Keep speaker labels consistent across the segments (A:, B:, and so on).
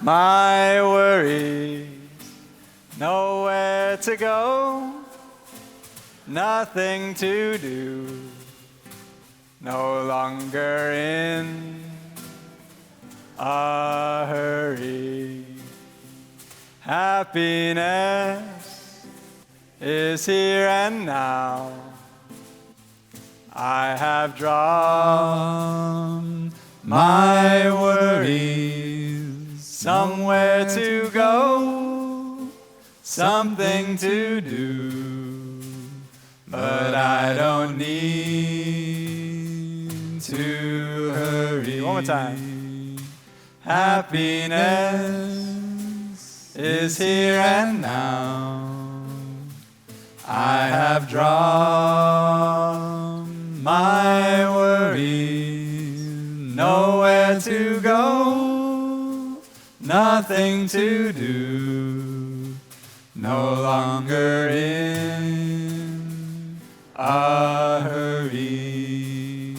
A: my worries, nowhere to go, nothing to do, no longer in a hurry. Happiness is here and now. I have drawn my worries, somewhere to go, something to do, but I don't need to hurry. One more time. Happiness is here and now. I have drawn my worries, nowhere to go, nothing to do, no longer in a hurry.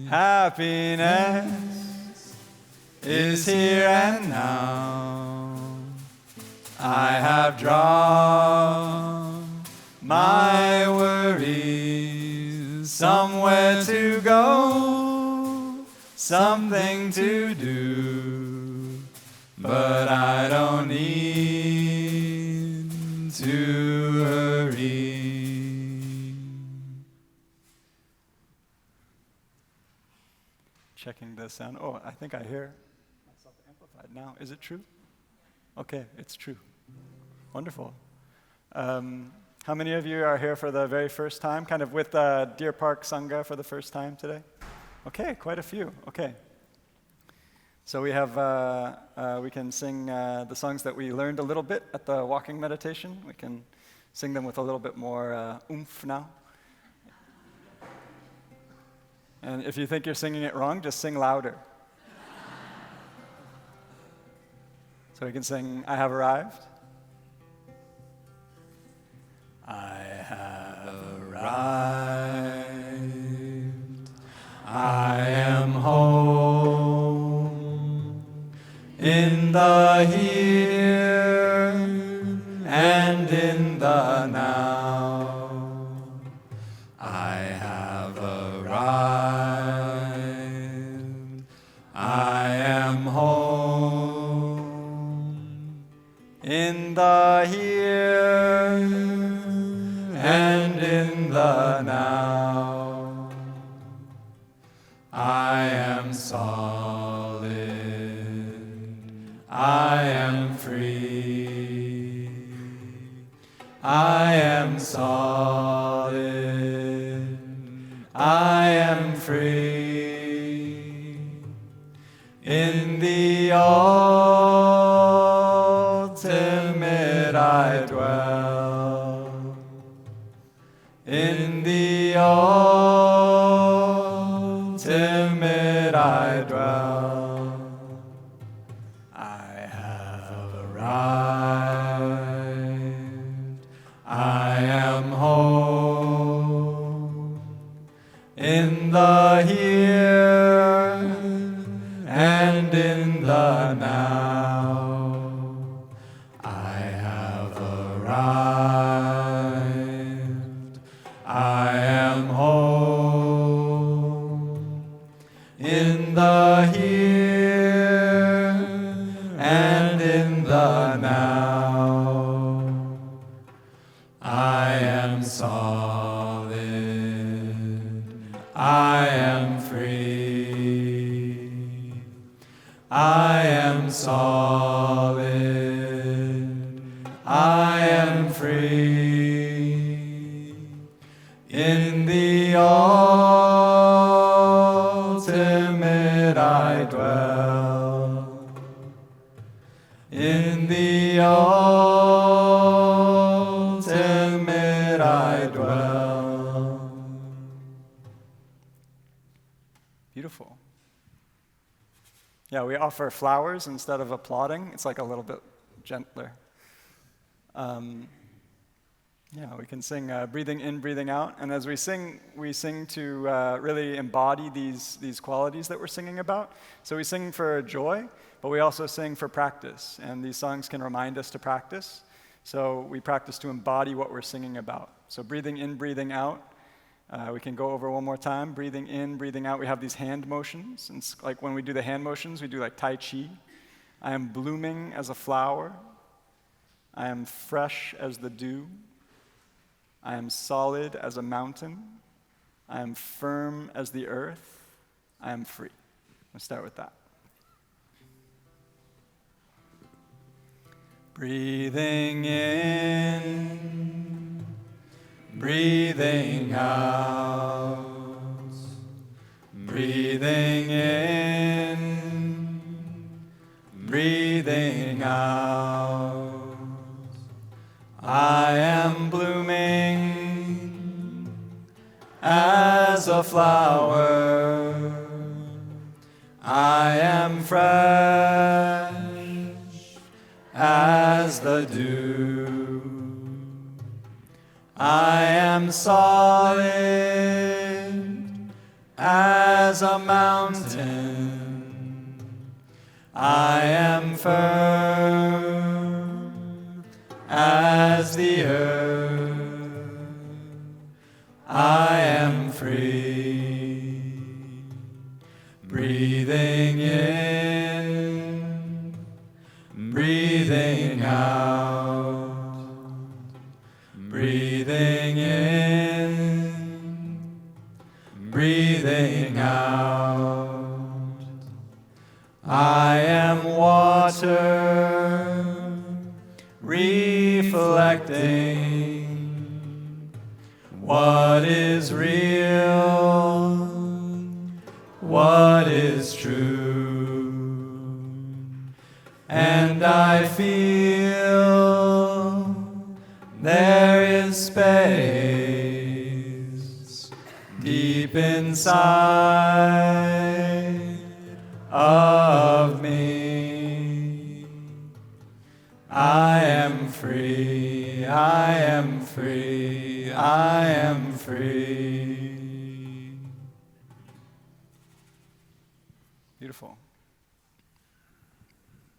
A: Happiness is here and now. I have drawn my worries, somewhere to go, something to do, but I don't need to hurry. Checking the sound. Oh, I think I hear myself amplified now. Is it true? Okay, it's true. Wonderful. How many of you are here for the very first time, kind of with Deer Park Sangha for the first time today? Okay, quite a few. Okay. So we have, we can sing the songs that we learned a little bit at the walking meditation. We can sing them with a little bit more oomph now. And if you think you're singing it wrong, just sing louder. So we can sing, I Have Arrived. I have arrived, I am home, in the here and in the now. I have arrived, I am home, in the here and in the now. I am solid, I am free, I am solid, I am free, in the ultimate I dwell, in the ultimate I dwell. I have arrived, I am home, in the here and in the now. I have arrived, I am home, in the here and in the now. I am solid, I am free, I am solid, I am free, in the ultimate I dwell, in the ultimate I dwell. Beautiful. Yeah, we offer flowers instead of applauding. It's like a little bit gentler. Yeah, we can sing breathing in, breathing out. And as we sing to really embody these qualities that we're singing about. So we sing for joy, but we also sing for practice. And these songs can remind us to practice. So we practice to embody what we're singing about. So breathing in, breathing out. We can go over one more time. Breathing in, breathing out. We have these hand motions. And like when we do the hand motions, we do like Tai Chi. I am blooming as a flower. I am fresh as the dew. I am solid as a mountain. I am firm as the earth. I am free. Let's start with that. Breathing in, breathing out. Breathing in, breathing out. I am blooming as a flower. I am fresh as the dew. I am solid as a mountain. I am firm as the earth. I am free. Breathing in, breathing out. Breathing in, breathing out. I am water, reflecting what is real, what is true. And I feel there is space deep inside of me. I am free, I am free, I am free. Beautiful.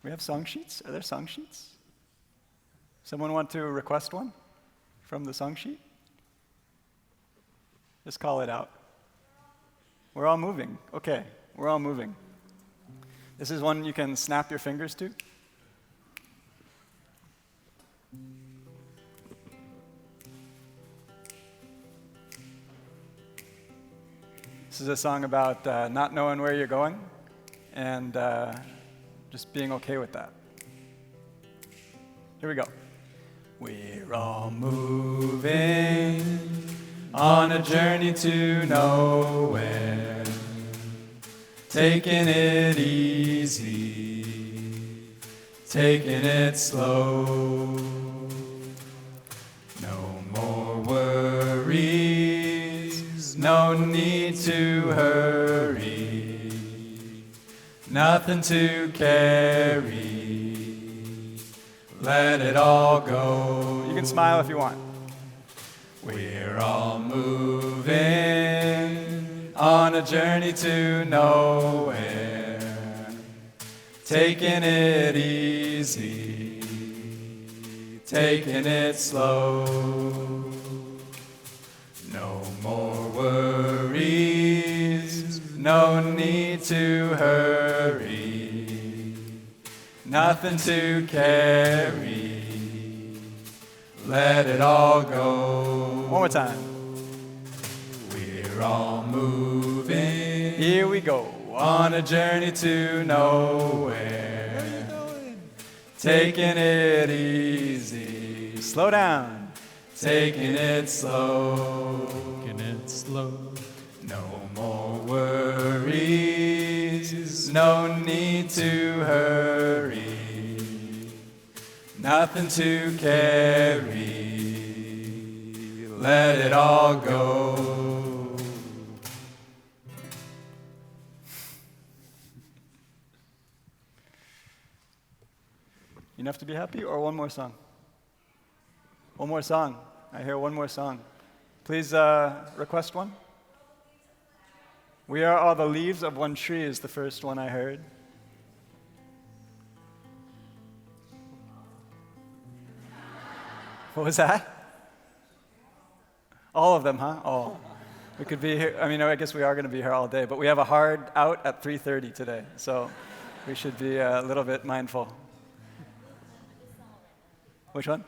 A: We have song sheets? Are there song sheets? Someone want to request one from the song sheet? Just call it out. We're all moving. Okay, we're all moving. This is one you can snap your fingers to. This is a song about not knowing where you're going and just being okay with that. Here we go. We're all moving on a journey to nowhere, taking it easy, taking it slow. No more worries, no need to hurry, nothing to carry. Let it all go. You can smile if you want. We're all moving on a journey to nowhere, taking it easy, taking it slow. No more worries, no need to hurry, nothing to carry. Let it all go. One more time. We're all moving. Here we go. On a journey to nowhere. Where are you going? Taking it easy. Slow down. Taking it slow. Taking it slow. No more worries. No need to hurry. Nothing to carry. Let it all go. Enough to be happy, or one more song? One more song. I hear one more song. Please request one. We are all the leaves of one tree is the first one I heard. What was that? All of them, huh? Oh. We could be here, I guess we are going to be here all day, but we have a hard out at 3:30 today, so we should be a little bit mindful. Which one?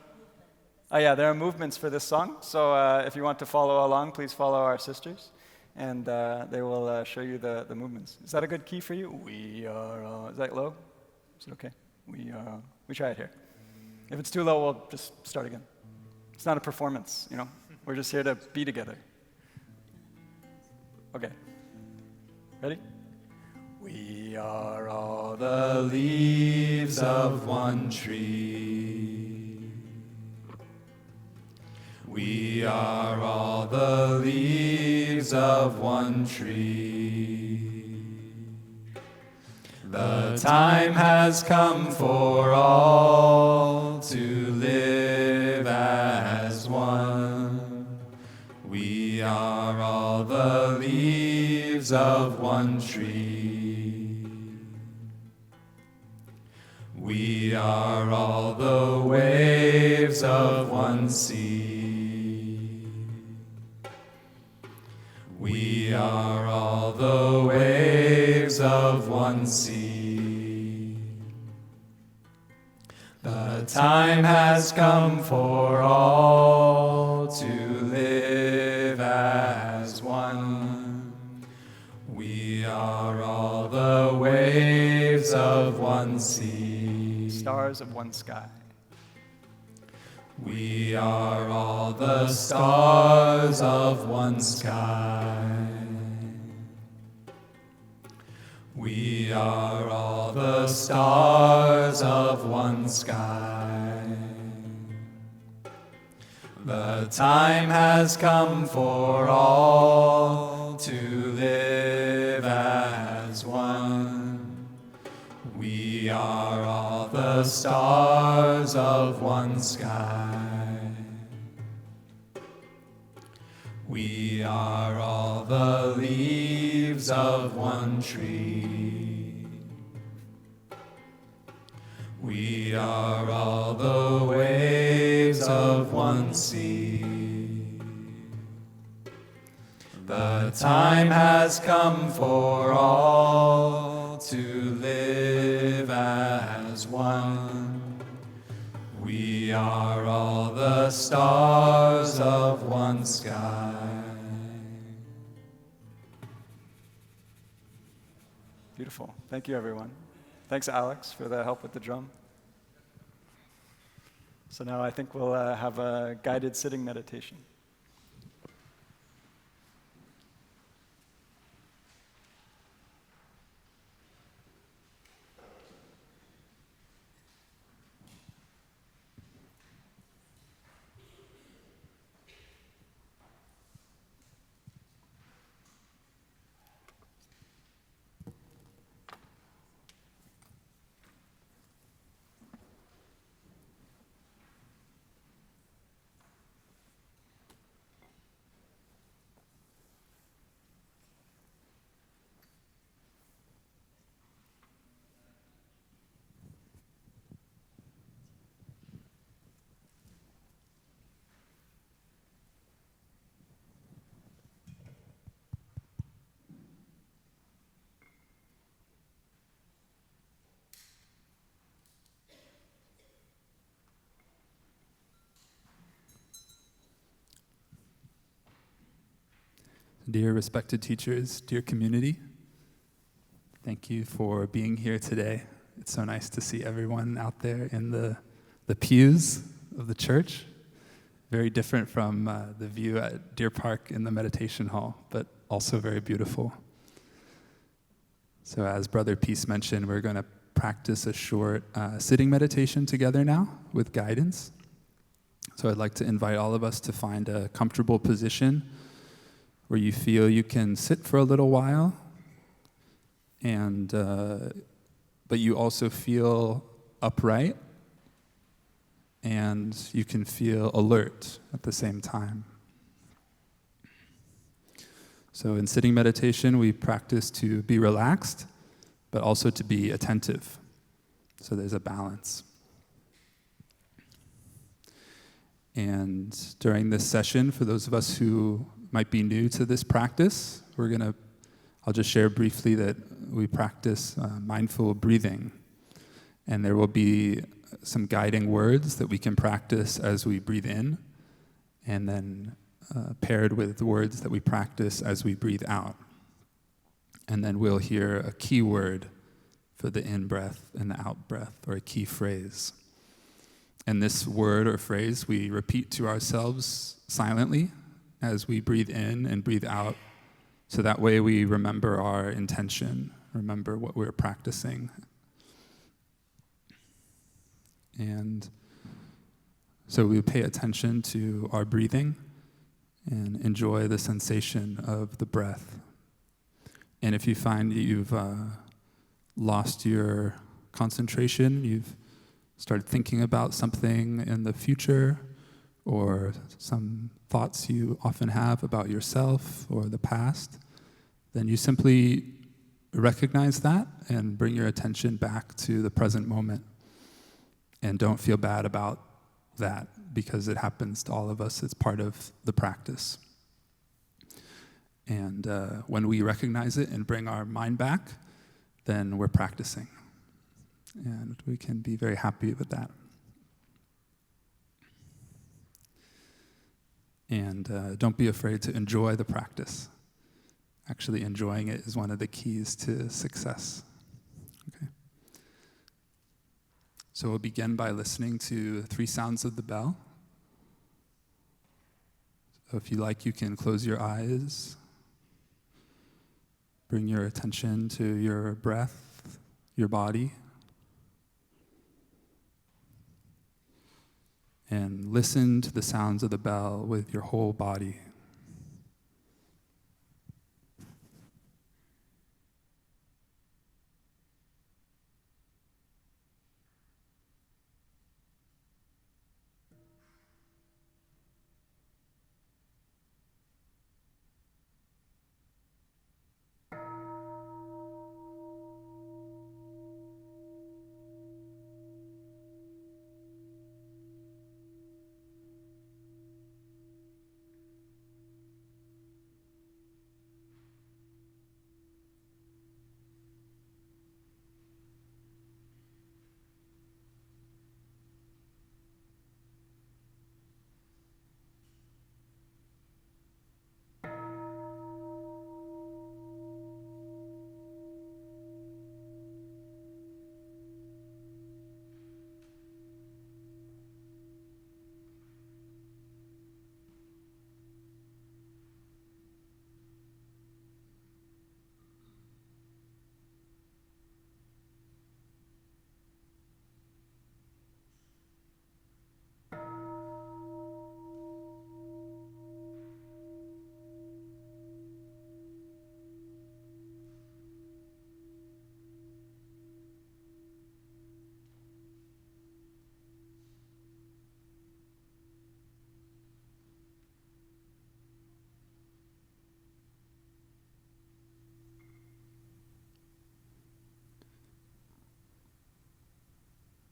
A: Oh yeah, there are movements for this song, so if you want to follow along, please follow our sisters, and they will show you the movements. Is that a good key for you? We are, is that low? Is it okay? We try it here. If it's too low, we'll just start again. It's not a performance, We're just here to be together. Okay. Ready? We are all the leaves of one tree. We are all the leaves of one tree. The time has come for all to live as one. We are all the leaves of one tree. We are all the waves of one sea. We are all the waves of one sea. The time has come for all to live as one. We are all the waves of one sea. Stars of one sky. We are all the stars of one sky. We are all the stars of one sky. The time has come for all to live as one. We are all the stars of one sky. We are all the leaves of one tree. We are all the waves of one sea. The time has come for all to live as one. We are all the stars of one sky. Beautiful. Thank you, everyone. Thanks, Alex, for the help with the drum. So now I think we'll have a guided sitting meditation.
B: Dear respected teachers, dear community, thank you for being here today. It's so nice to see everyone out there in the pews of the church. Very different from the view at Deer Park in the meditation hall, but also very beautiful. So as Brother Peace mentioned, we're going to practice a short sitting meditation together now with guidance. So I'd like to invite all of us to find a comfortable position where you feel you can sit for a little while, but you also feel upright and you can feel alert at the same time. So in sitting meditation, we practice to be relaxed, but also to be attentive. So there's a balance. And during this session, for those of us who might be new to this practice, I'll just share briefly that we practice mindful breathing. And there will be some guiding words that we can practice as we breathe in, and then paired with the words that we practice as we breathe out. And then we'll hear a key word for the in-breath and the out-breath, or a key phrase. And this word or phrase we repeat to ourselves silently as we breathe in and breathe out, so that way we remember our intention, remember what we're practicing. And so we pay attention to our breathing and enjoy the sensation of the breath. And if you find that you've lost your concentration, you've started thinking about something in the future, or some thoughts you often have about yourself or the past, then you simply recognize that and bring your attention back to the present moment. And don't feel bad about that, because it happens to all of us. It's part of the practice. And when we recognize it and bring our mind back, then we're practicing. And we can be very happy with that. And don't be afraid to enjoy the practice. Actually, enjoying it is one of the keys to success. Okay. So we'll begin by listening to 3 sounds of the bell. So if you like, you can close your eyes. Bring your attention to your breath, your body. And listen to the sounds of the bell with your whole body.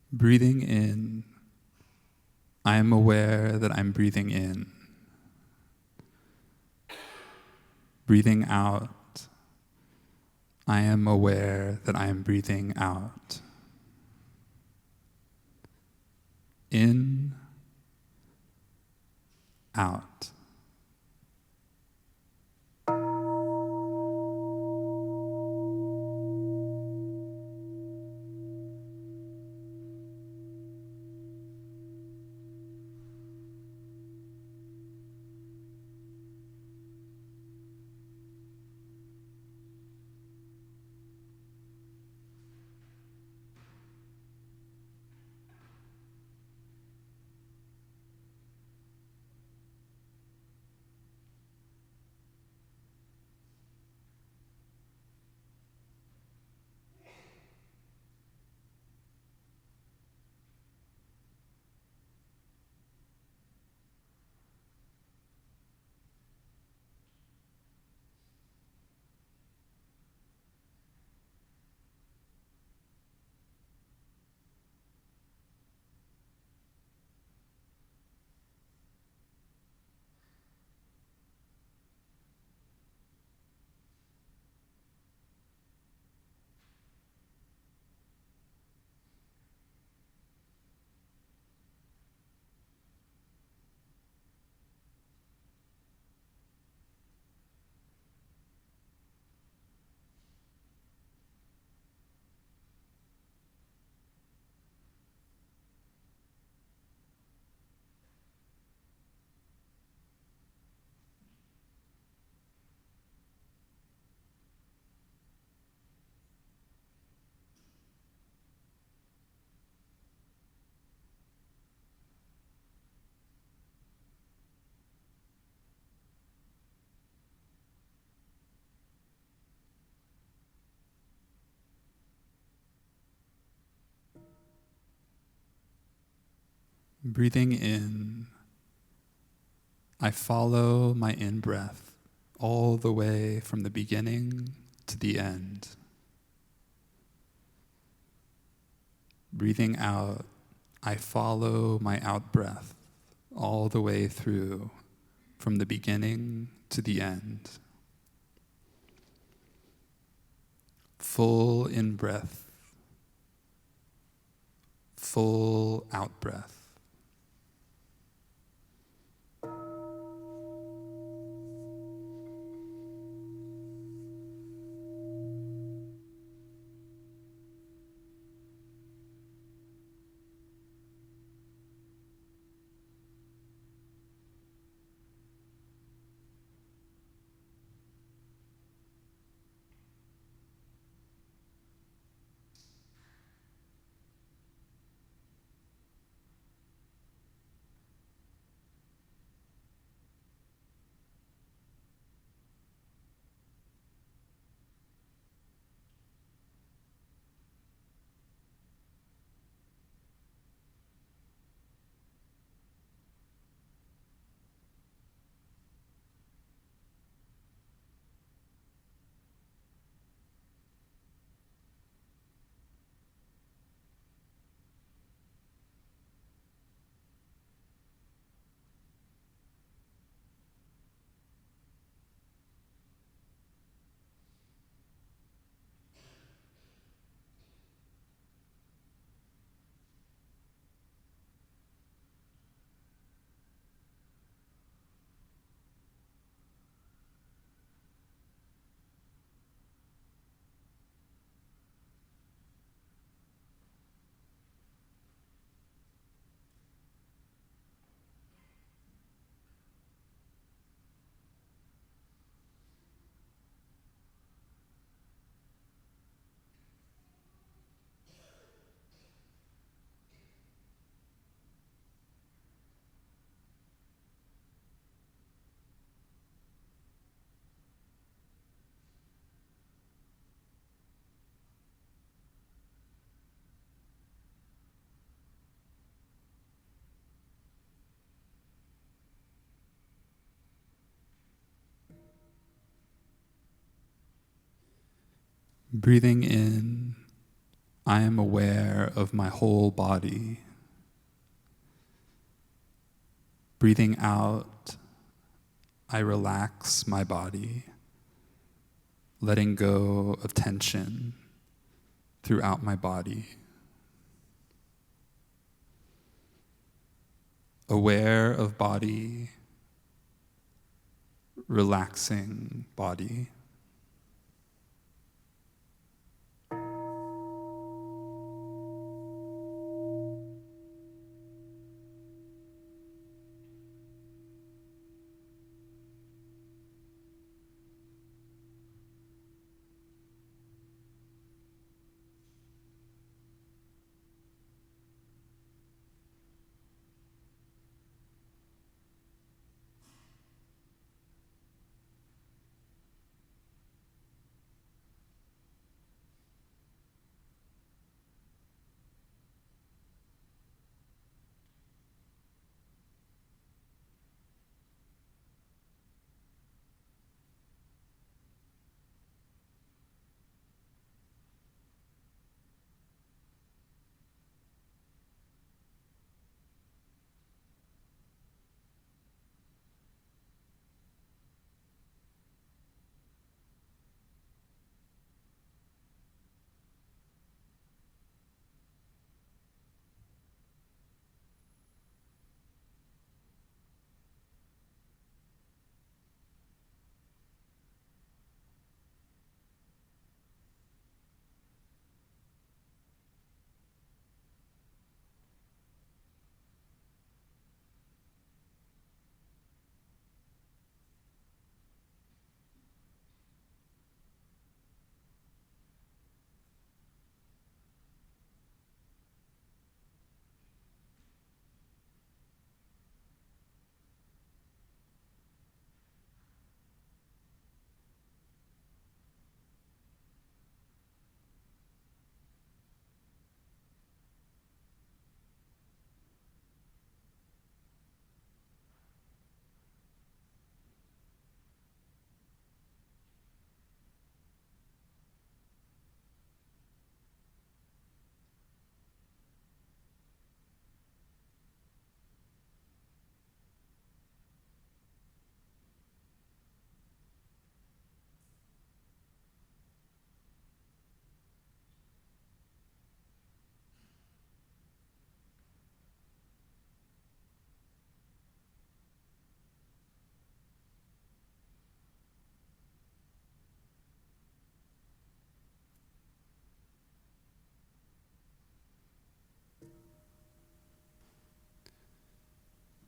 B: Breathing in, I am aware that I'm breathing in. Breathing out, I am aware that I am breathing out. In, out. Breathing in, I follow my in-breath all the way from the beginning to the end. Breathing out, I follow my out-breath all the way through from the beginning to the end. Full in-breath, full out-breath. Breathing in, I am aware of my whole body. Breathing out, I relax my body, letting go of tension throughout my body. Aware of body, relaxing body.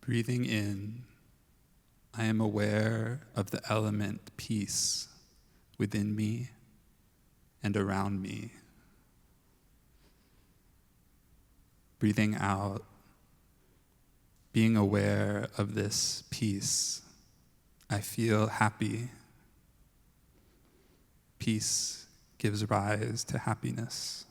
B: Breathing in, I am aware of the element peace within me and around me. Breathing out, being aware of this peace, I feel happy. Peace gives rise to happiness.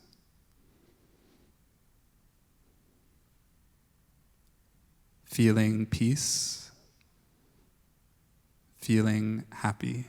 B: Feeling peace, feeling happy.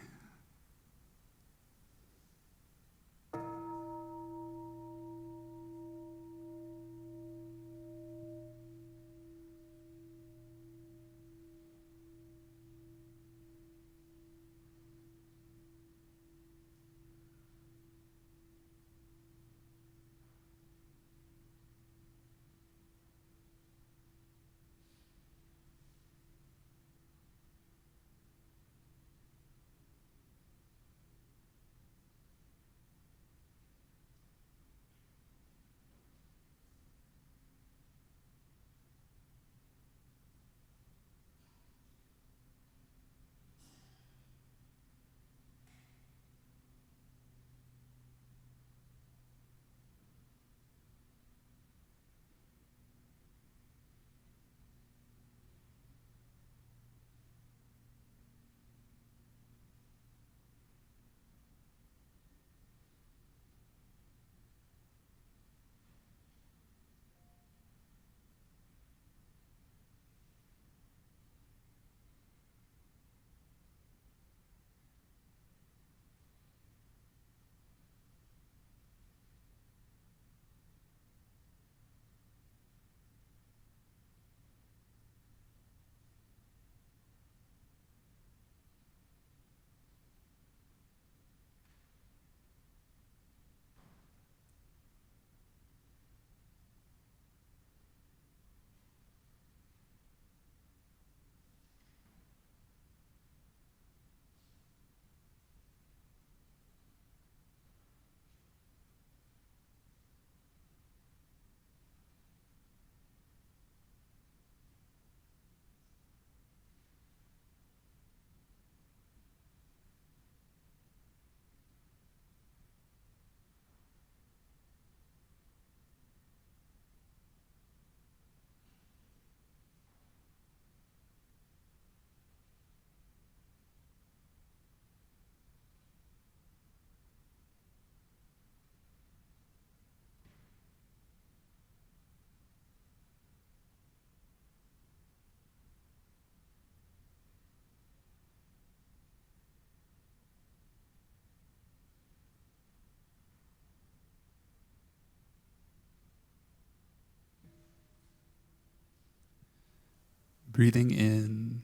B: Breathing in,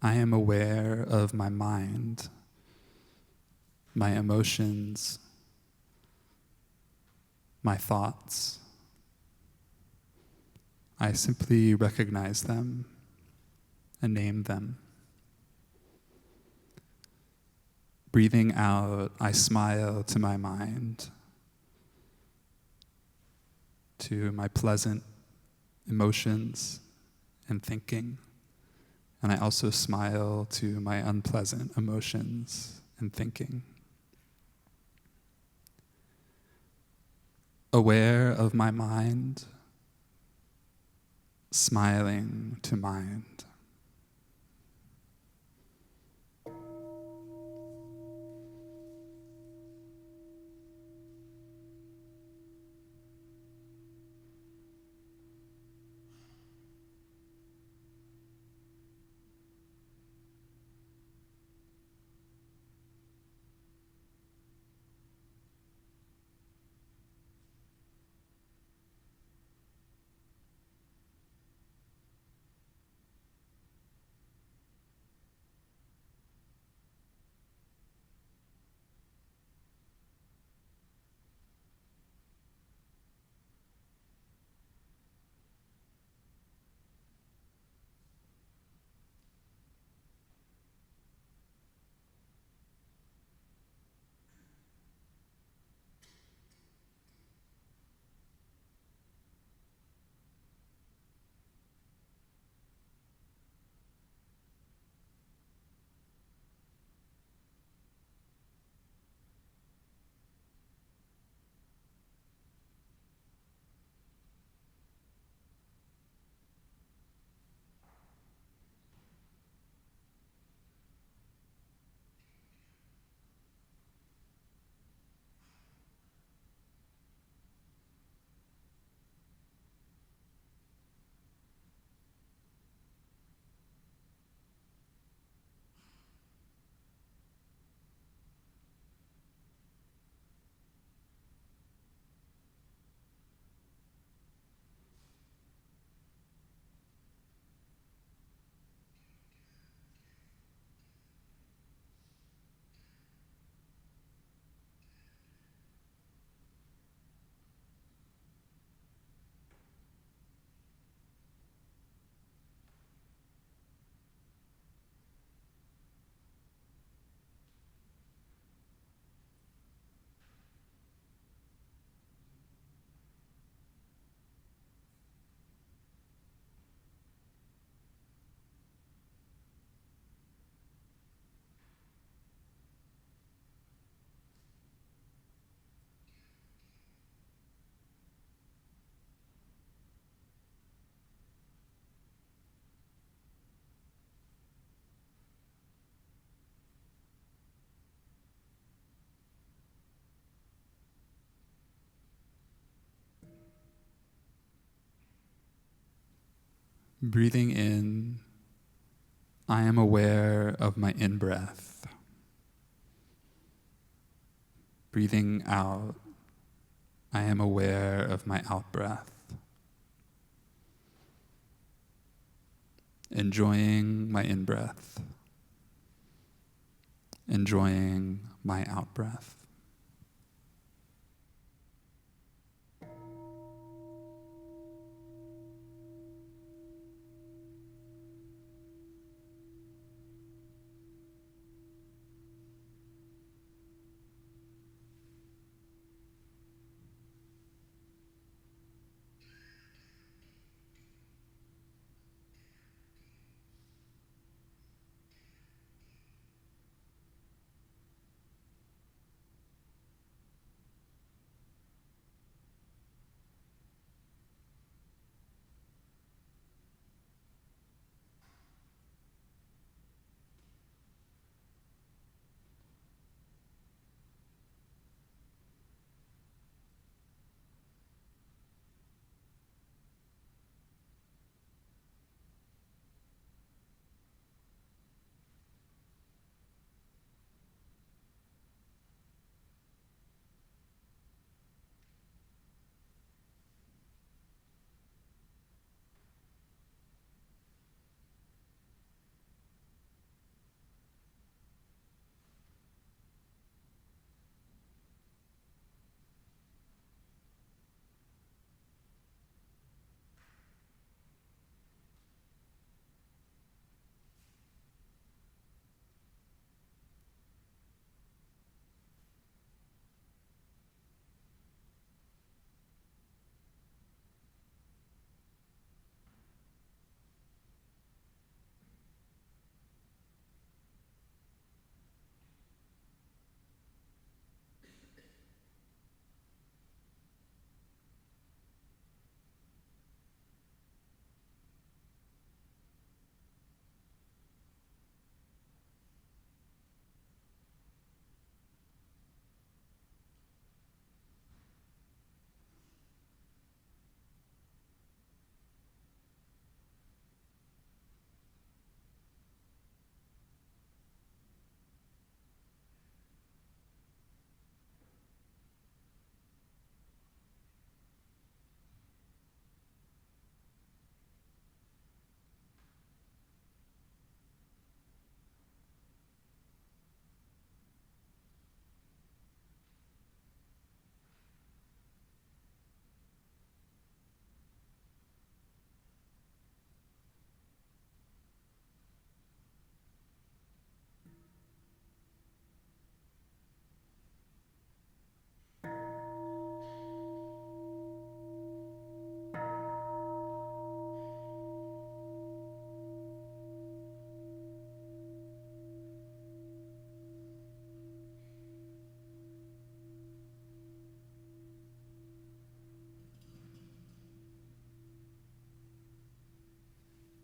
B: I am aware of my mind, my emotions, my thoughts. I simply recognize them and name them. Breathing out, I smile to my mind, to my pleasant emotions and thinking, and I also smile to my unpleasant emotions and thinking. Aware of my mind, smiling to mind. Breathing in, I am aware of my in-breath. Breathing out, I am aware of my out-breath. Enjoying my in-breath. Enjoying my out-breath.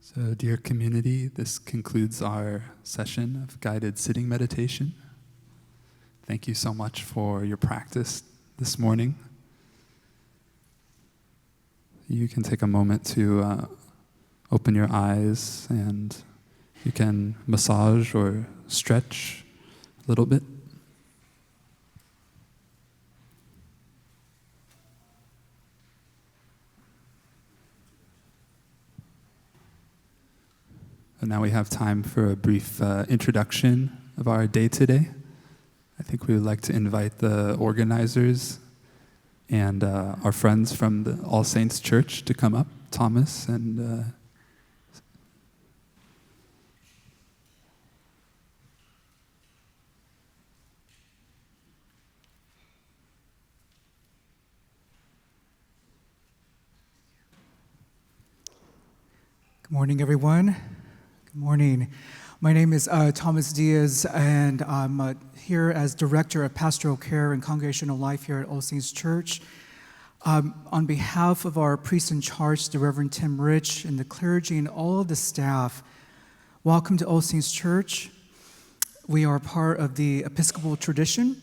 B: So, dear community, this concludes our session of guided sitting meditation. Thank you so much for your practice this morning. You can take a moment to open your eyes, and you can massage or stretch a little bit. And now we have time for a brief introduction of our day today. I think we would like to invite the organizers and our friends from the All Saints Church to come up, Thomas and
C: Good morning, everyone. Good morning. My name is Thomas Diaz, and I'm here as Director of Pastoral Care and Congregational Life here at All Saints Church. On behalf of our priest in charge, the Reverend Tim Rich, and the clergy and all of the staff, welcome to All Saints Church. We are part of the Episcopal tradition,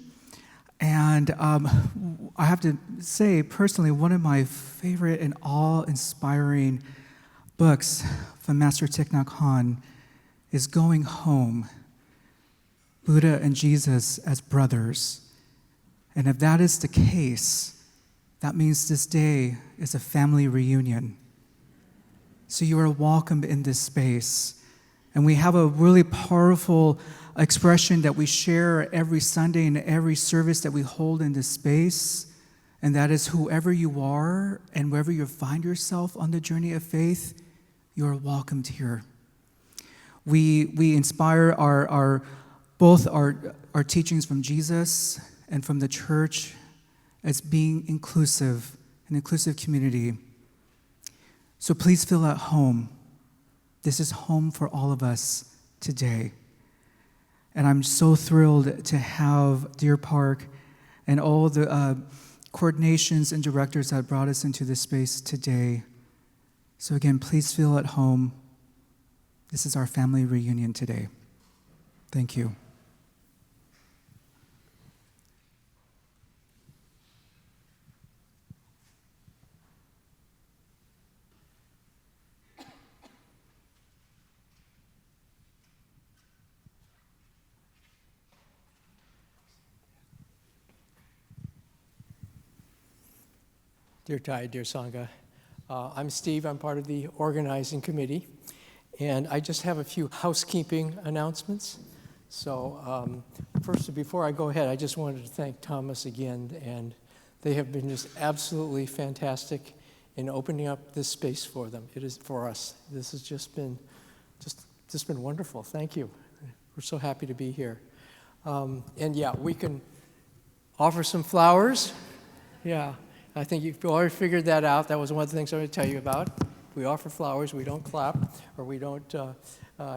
C: and I have to say, personally, one of my favorite and awe-inspiring books from Master Thich Nhat Hanh is Going Home, Buddha and Jesus as Brothers. And if that is the case, that means this day is a family reunion. So you are welcome in this space. And we have a really powerful expression that we share every Sunday in every service that we hold in this space. And that is, whoever you are and wherever you find yourself on the journey of faith, you are welcomed here. We inspire both our teachings from Jesus and from the church as being inclusive, an inclusive community. So please feel at home. This is home for all of us today. And I'm so thrilled to have Deer Park and all the coordinations and directors that brought us into this space today. So again, please feel at home. This is our family reunion today. Thank you.
D: Dear Thai, dear Sangha, I'm Steve. I'm part of the organizing committee, and I just have a few housekeeping announcements. So first, before I go ahead, I just wanted to thank Thomas again, and they have been just absolutely fantastic in opening up this space for them. It is for us. This has just been wonderful. Thank you. We're so happy to be here. And yeah, we can offer some flowers. Yeah. I think you've already figured that out. That was one of the things I wanted to tell you about. We offer flowers. We don't clap, or we don't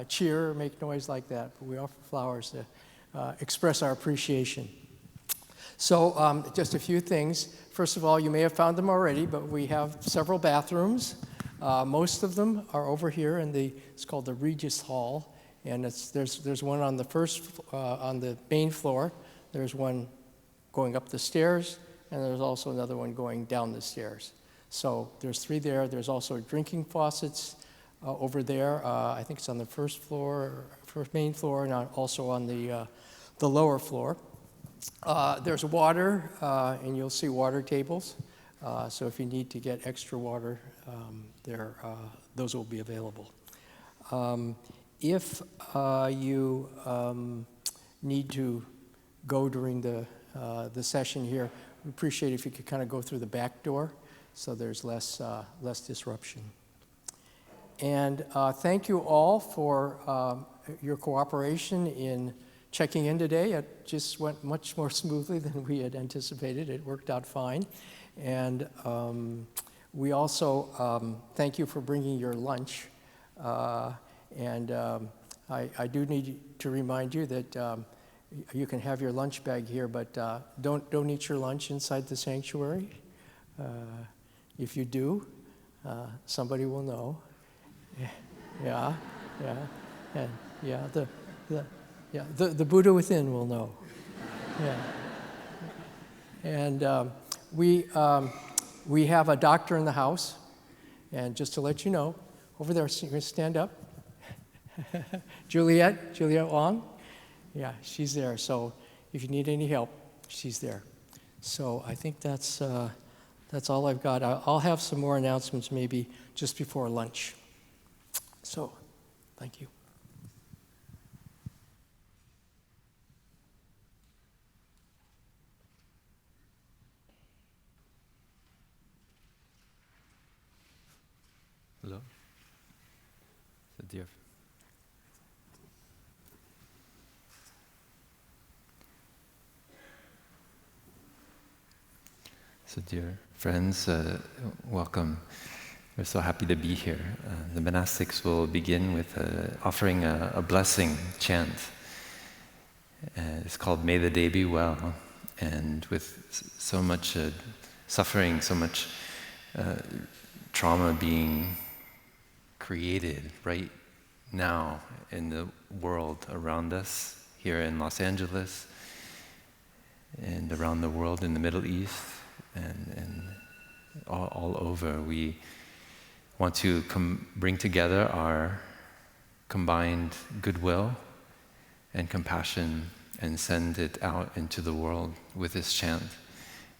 D: cheer or make noise like that. But we offer flowers to express our appreciation. So just a few things. First of all, you may have found them already, but we have several bathrooms. Most of them are over here in it's called the Regis Hall. And there's one on on the main floor. There's one going up the stairs. And there's also another one going down the stairs. So there's 3 there. There's also drinking faucets over there. I think it's on the first main floor, and also on the lower floor. There's water, and you'll see water tables. So if you need to get extra water, those will be available. If you need to go during the session here, we appreciate if you could kind of go through the back door so there's less disruption. And thank you all for your cooperation in checking in today. It just went much more smoothly than we had anticipated. It worked out fine. And we also thank you for bringing your lunch. I do need to remind you that you can have your lunch bag here, but don't eat your lunch inside the sanctuary. If you do, somebody will know. Yeah. And the Buddha within will know. Yeah. And we have a doctor in the house, and just to let you know, over there, so you're going to stand up. Juliet Wong. Yeah, she's there. So if you need any help, she's there. So I think that's all I've got. I'll have some more announcements maybe just before lunch. So, thank you.
E: Hello. So dear friends, welcome. We're so happy to be here. The monastics will begin with offering a blessing chant. It's called May the Day Be Well. And with so much suffering, so much trauma being created right now in the world around us, here in Los Angeles, and around the world in the Middle East, and all over, we want to bring together our combined goodwill and compassion and send it out into the world with this chant.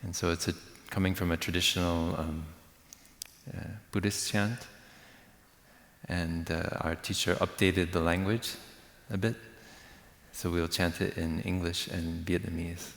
E: And so it's coming from a traditional Buddhist chant, and our teacher updated the language a bit, so we'll chant it in English and Vietnamese.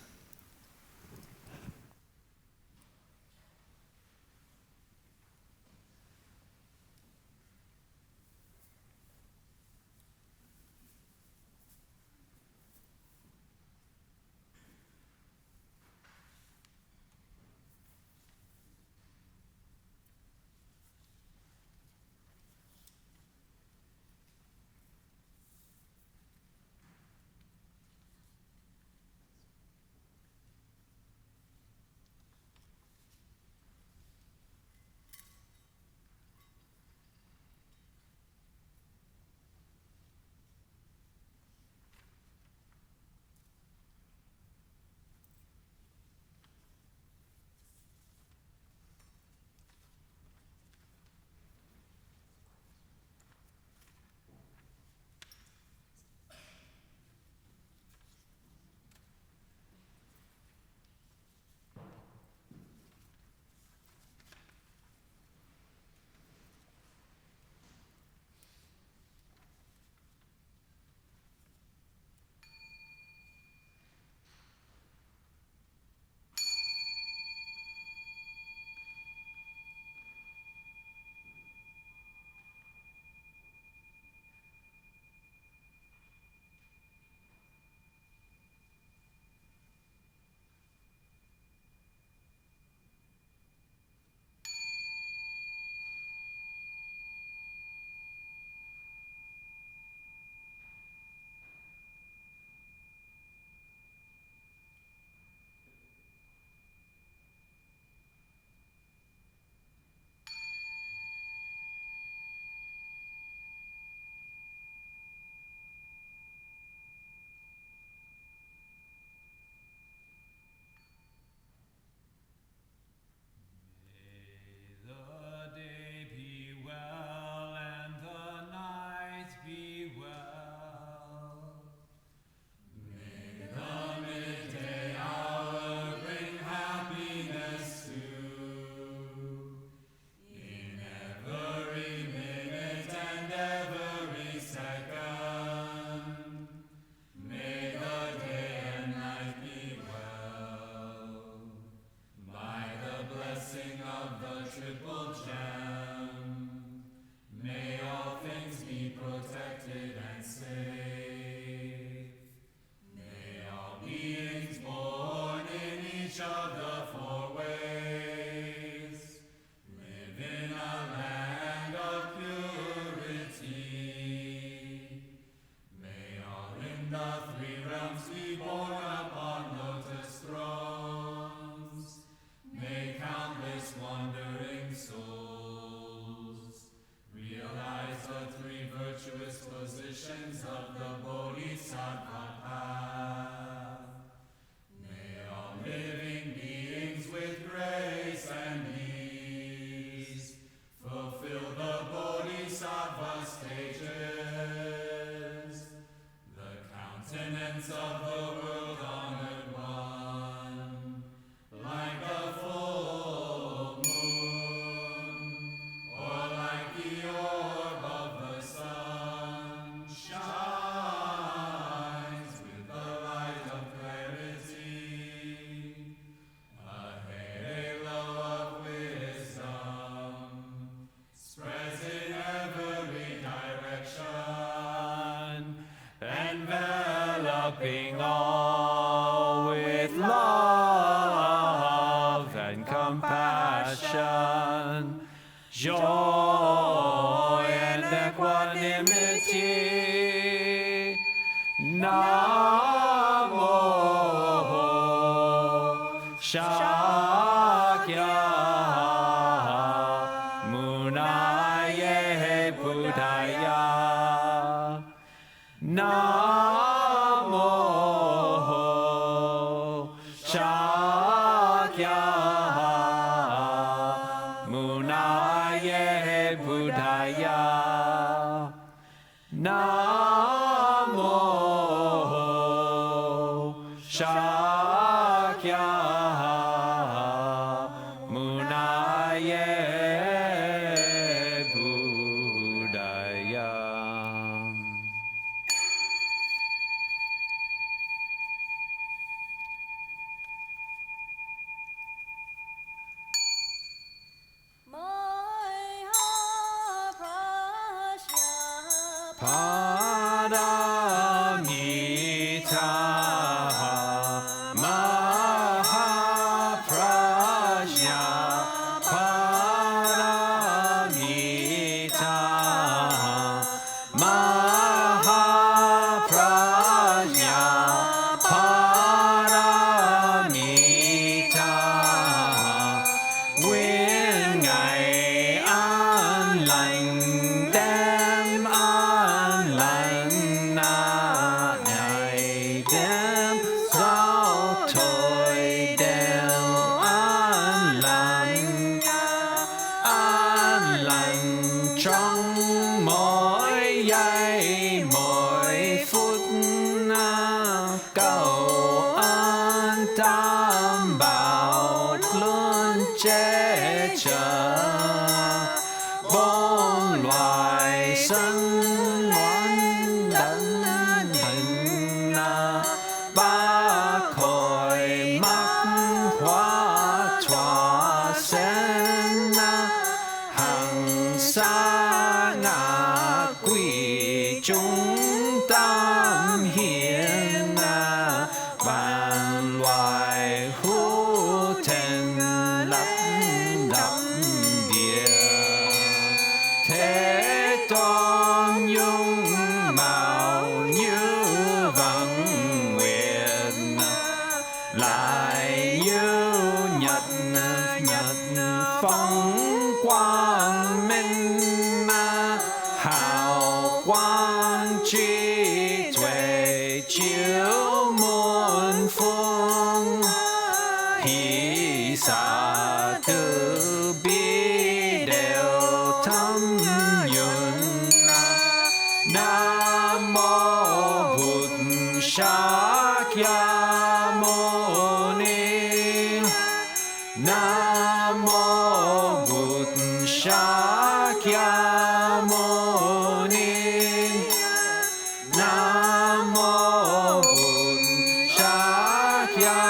F: Enveloping all with love and compassion, joy and equanimity. Namo Shakya Munaye Buddhaya. Namo Shakya Munaye Buddhaya. Paramita Mahaprajna Paramita Mahaprajna Paramita Nguyện ngày an lành đêm an lành ngày đêm giao thôi đều an lành trong mỗi giây mỗi phút cầu an tam bảo luôn che chở bốn loài sinh ngoan đấng hình ba khối mắc hóa thỏa sen hằng xa ngã quỷ chúng tam hiền bàn loài hữu thành lấp đắp địa thế tôn nhung màu như vầng nguyệt lại như nhật phóng quang minh hào quang trí tuệ chiếu muôn phương hỷ xả từ bi đều thâm nhuận nam mô bụt Shakyamuni nam mô bụt Shakyamuni nam mô bụt Shakyamuni.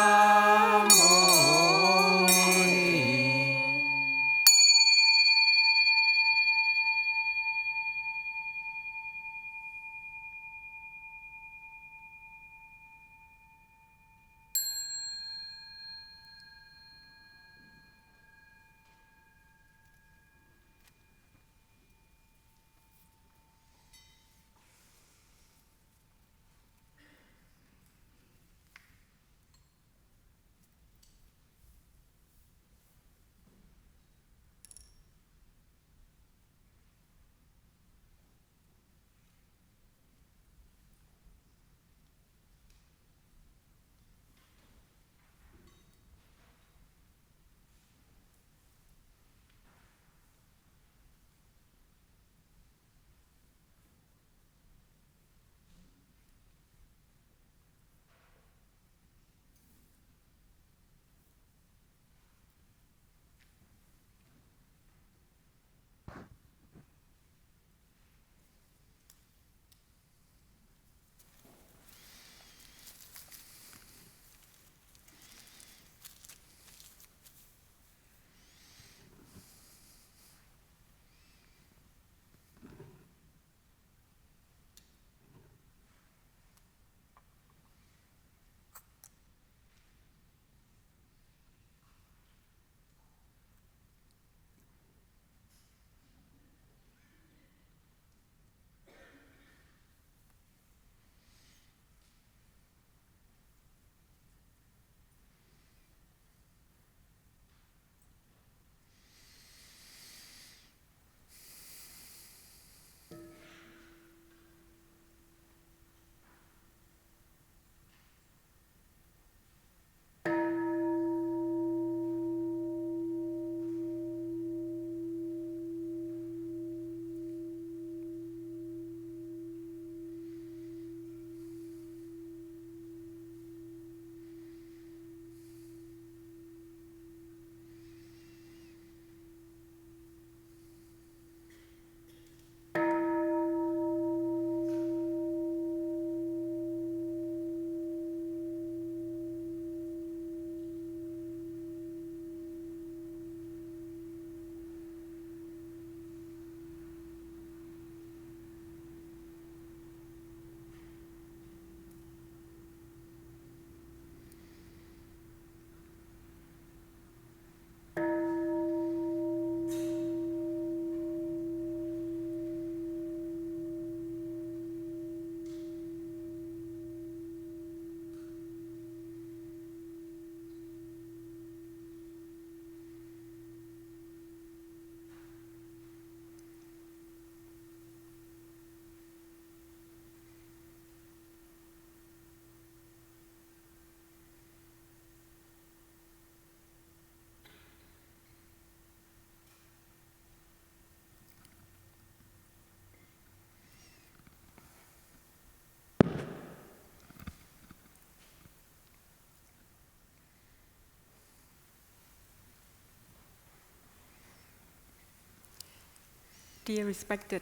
G: Dear respected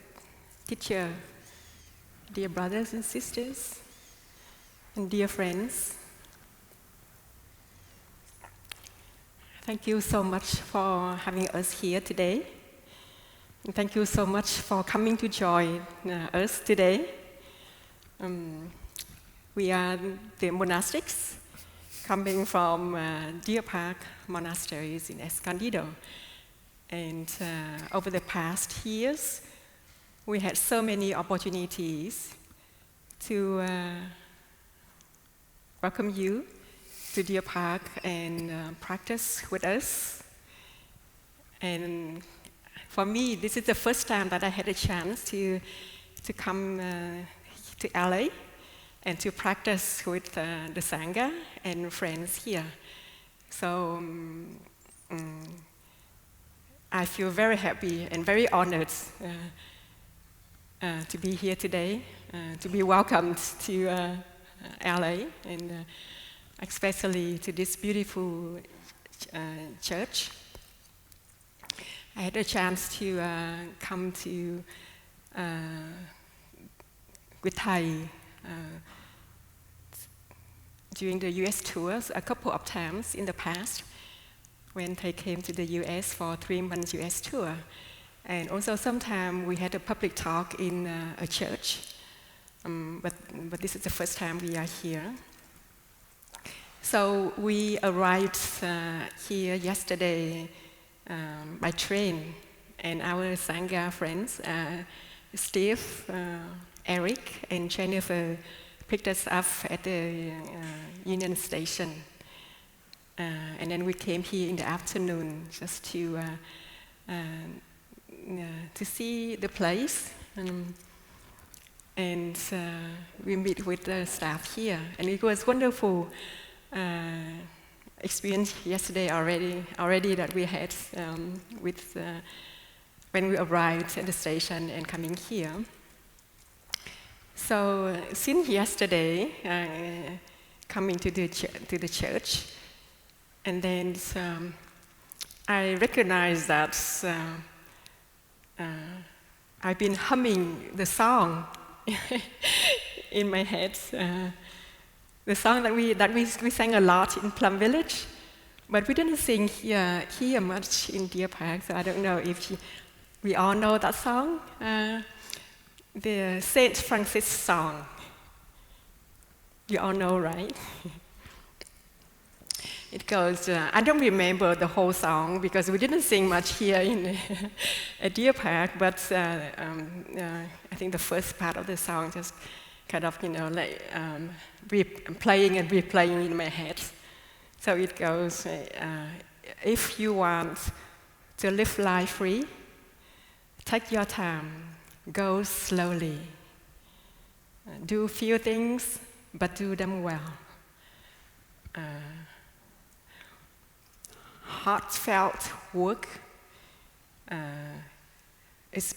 G: teacher, dear brothers and sisters, and dear friends, thank you so much for having us here today. And thank you so much for coming to join us today. We are the Monastics, coming from Deer Park Monastery in Escondido. And over the past years, we had so many opportunities to welcome you to Deer Park and practice with us. And for me, this is the first time that I had a chance to come to LA and to practice with the Sangha and friends here. So I feel very happy and very honored to be here today, to be welcomed to LA, and especially to this beautiful church. I had a chance to come to with Thai during the US tours a couple of times in the past, when Thai came to the US for 3 months US tour. And also sometime we had a public talk in a church, but this is the first time we are here. So we arrived here yesterday by train, and our Sangha friends, Steve, Eric, and Jennifer picked us up at the Union Station. And then we came here in the afternoon just to see the place, and we meet with the staff here. And it was wonderful experience yesterday already that we had with when we arrived at the station and coming here. So since yesterday, coming to the church, and then I recognize that I've been humming the song in my head. The song that we sang a lot in Plum Village, but we didn't sing here much in Deer Park, so I don't know if we all know that song, the Saint Francis song. You all know, right? It goes, I don't remember the whole song because we didn't sing much here in at Deer Park, but I think the first part of the song just kind of, playing and replaying in my head. So it goes, if you want to live life free, take your time, go slowly. Do few things, but do them well. Heartfelt work is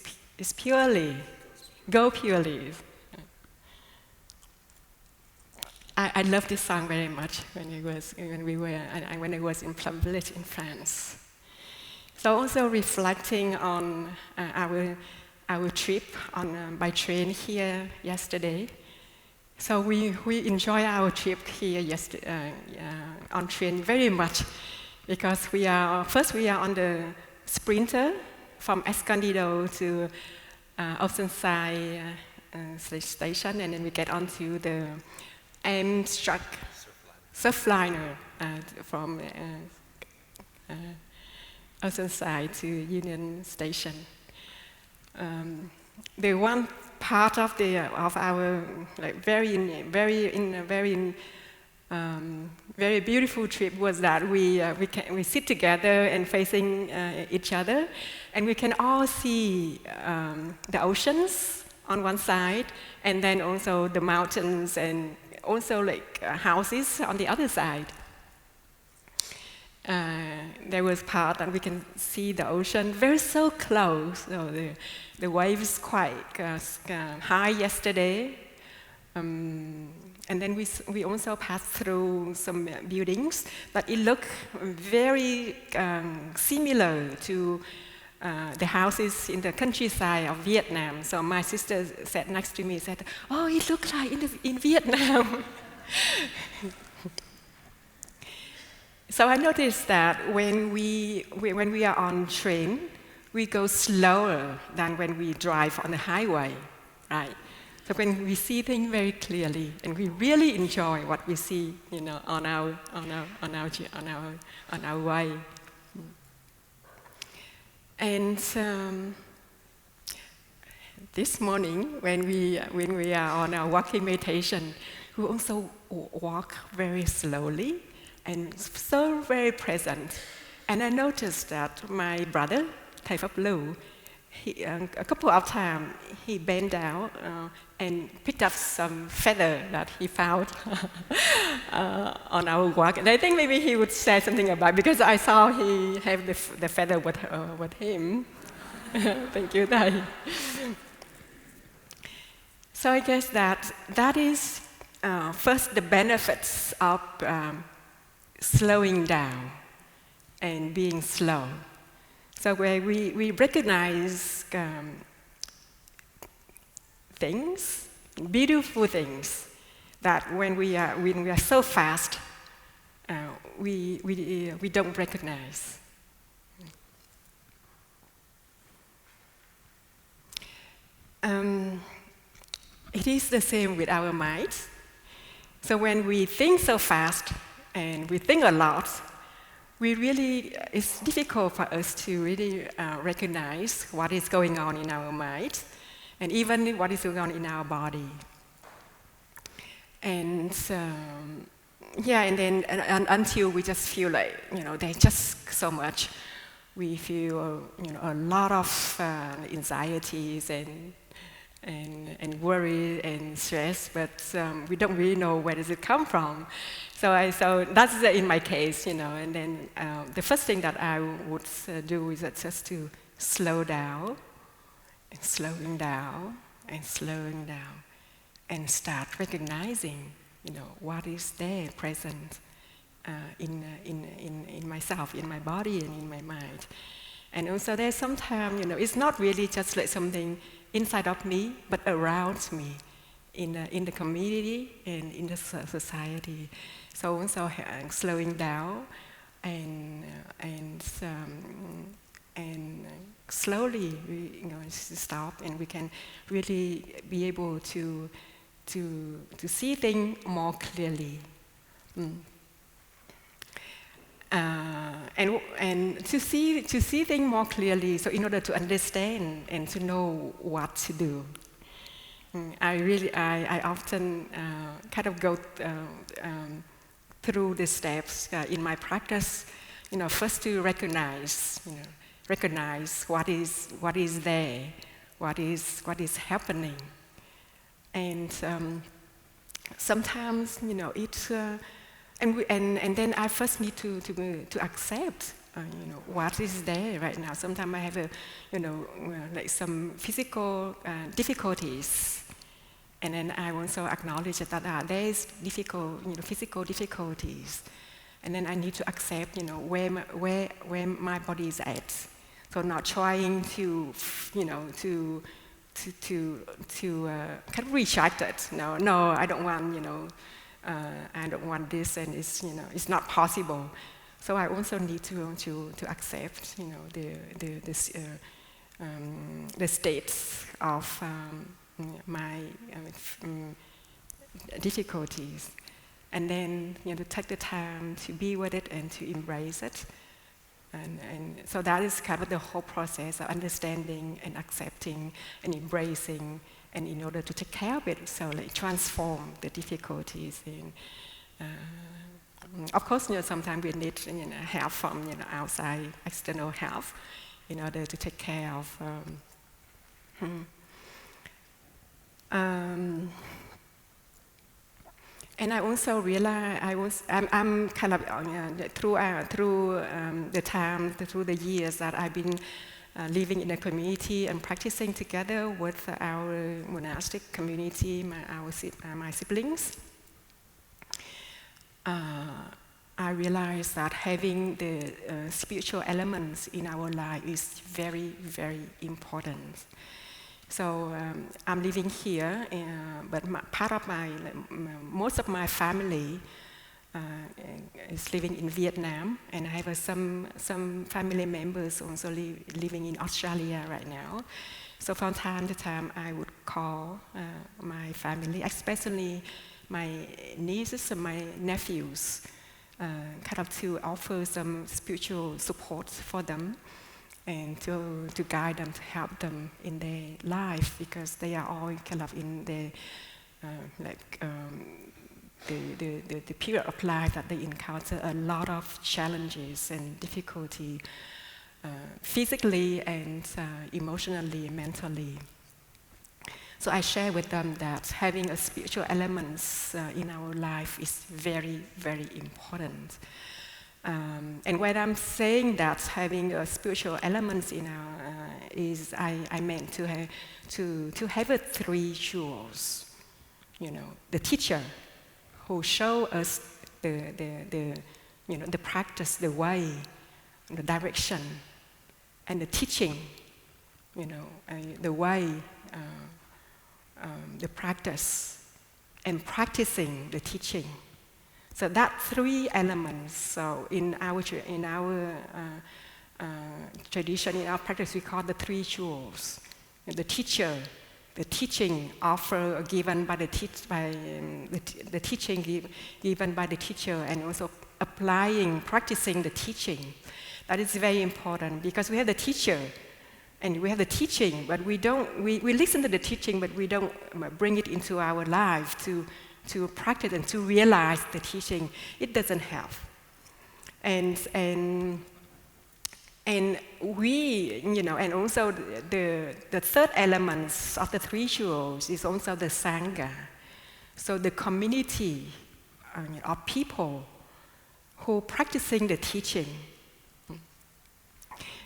G: purely, go purely. I love this song very much when I was in Plum Village in France. So also reflecting on our trip by train here yesterday. So we enjoy our trip here on train very much, because we are on the Sprinter from Escondido to Oceanside station, and then we get onto the Amtrak Surfliner from Oceanside to Union Station. The one part of our very beautiful trip was that we sit together and facing each other, and we can all see the oceans on one side, and then also the mountains, and also houses on the other side. There was part that we can see the ocean very so close. So the waves quite high yesterday. And then we also passed through some buildings, but it looked very similar to the house is in the countryside of Vietnam. So my sister sat next to me and said, "Oh, it looks like in Vietnam." So I noticed that when we are on train, we go slower than when we drive on the highway, right? So when we see things very clearly, and we really enjoy what we see, on our way. And this morning, when we are on our walking meditation, we also walk very slowly and so very present. And I noticed that my brother, Thầy Pháp Lưu, a couple of times he bent down and picked up some feather that he found on our walk. And I think maybe he would say something about it, because I saw he have the feather with him. Thank you, Thầy. So I guess that is first the benefits of slowing down and being slow. So where we recognize things, beautiful things, that when we are so fast, we don't recognize. It is the same with our minds. So when we think so fast and we think a lot, it's difficult for us to really recognize what is going on in our mind, and even what is going on in our body. And and then until we just feel like, there's just so much. We feel, a lot of anxieties and worry and stress, but we don't really know where does it come from. So that's in my case, and then the first thing that I would do is just to slow down, and slowing down, and slowing down, and start recognizing, what is there present in myself, in my body, and in my mind. And also there's sometimes, it's not really just like something inside of me, but around me, in the community and in the society. So also slowing down and slowly we stop, and we can really be able to see things more clearly. And to see things more clearly, so in order to understand and to know what to do. I often kind of go through the steps in my practice. First to recognize what is there, what is happening, and sometimes it's. And then I first need to accept, what is there right now. Sometimes I have like some physical difficulties, and then I also acknowledge that there is physical difficulties, and then I need to accept, where my body is at. So not trying to kind of reject it. No, I don't want, I don't want this, and it's not possible. So I also need to accept, the states of my difficulties, and then to take the time to be with it and to embrace it. And so that is kind of the whole process of understanding and accepting and embracing. And in order to take care of it, so like transform the difficulties. Of course, sometimes we need help from outside, external help, in order to take care of. And I also realized I'm kind of through the time, through the years that I've been living in a community and practicing together with our monastic community, my siblings. I realized that having the spiritual elements in our life is very, very important. So I'm living here, but most of my family is living in Vietnam, and I have some family members also living in Australia right now. So from time to time, I would call my family, especially my nieces and my nephews, kind of to offer some spiritual support for them and to guide them, to help them in their life, because they are all kind of in the period of life that they encounter a lot of challenges and difficulty, physically and emotionally, mentally. So I share with them that having a spiritual elements in our life is very, very important. And when I'm saying that having a spiritual elements in our I meant to have a three jewels. You know, the teacher who show us the practice, the way, the direction, and the teaching. You know, the way, the practice, and practicing the teaching. So that three elements. So in our tradition, in our practice, we call the three jewels. The teacher, the teaching offered given by the teaching given by the teacher, and also practicing the teaching. That is very important, because we have the teacher and we have the teaching, but we listen to the teaching, but we don't bring it into our life to practice and to realize the teaching. It doesn't help. And we, and also the third element of the three jewels is also the Sangha. So the community of people who practicing the teaching.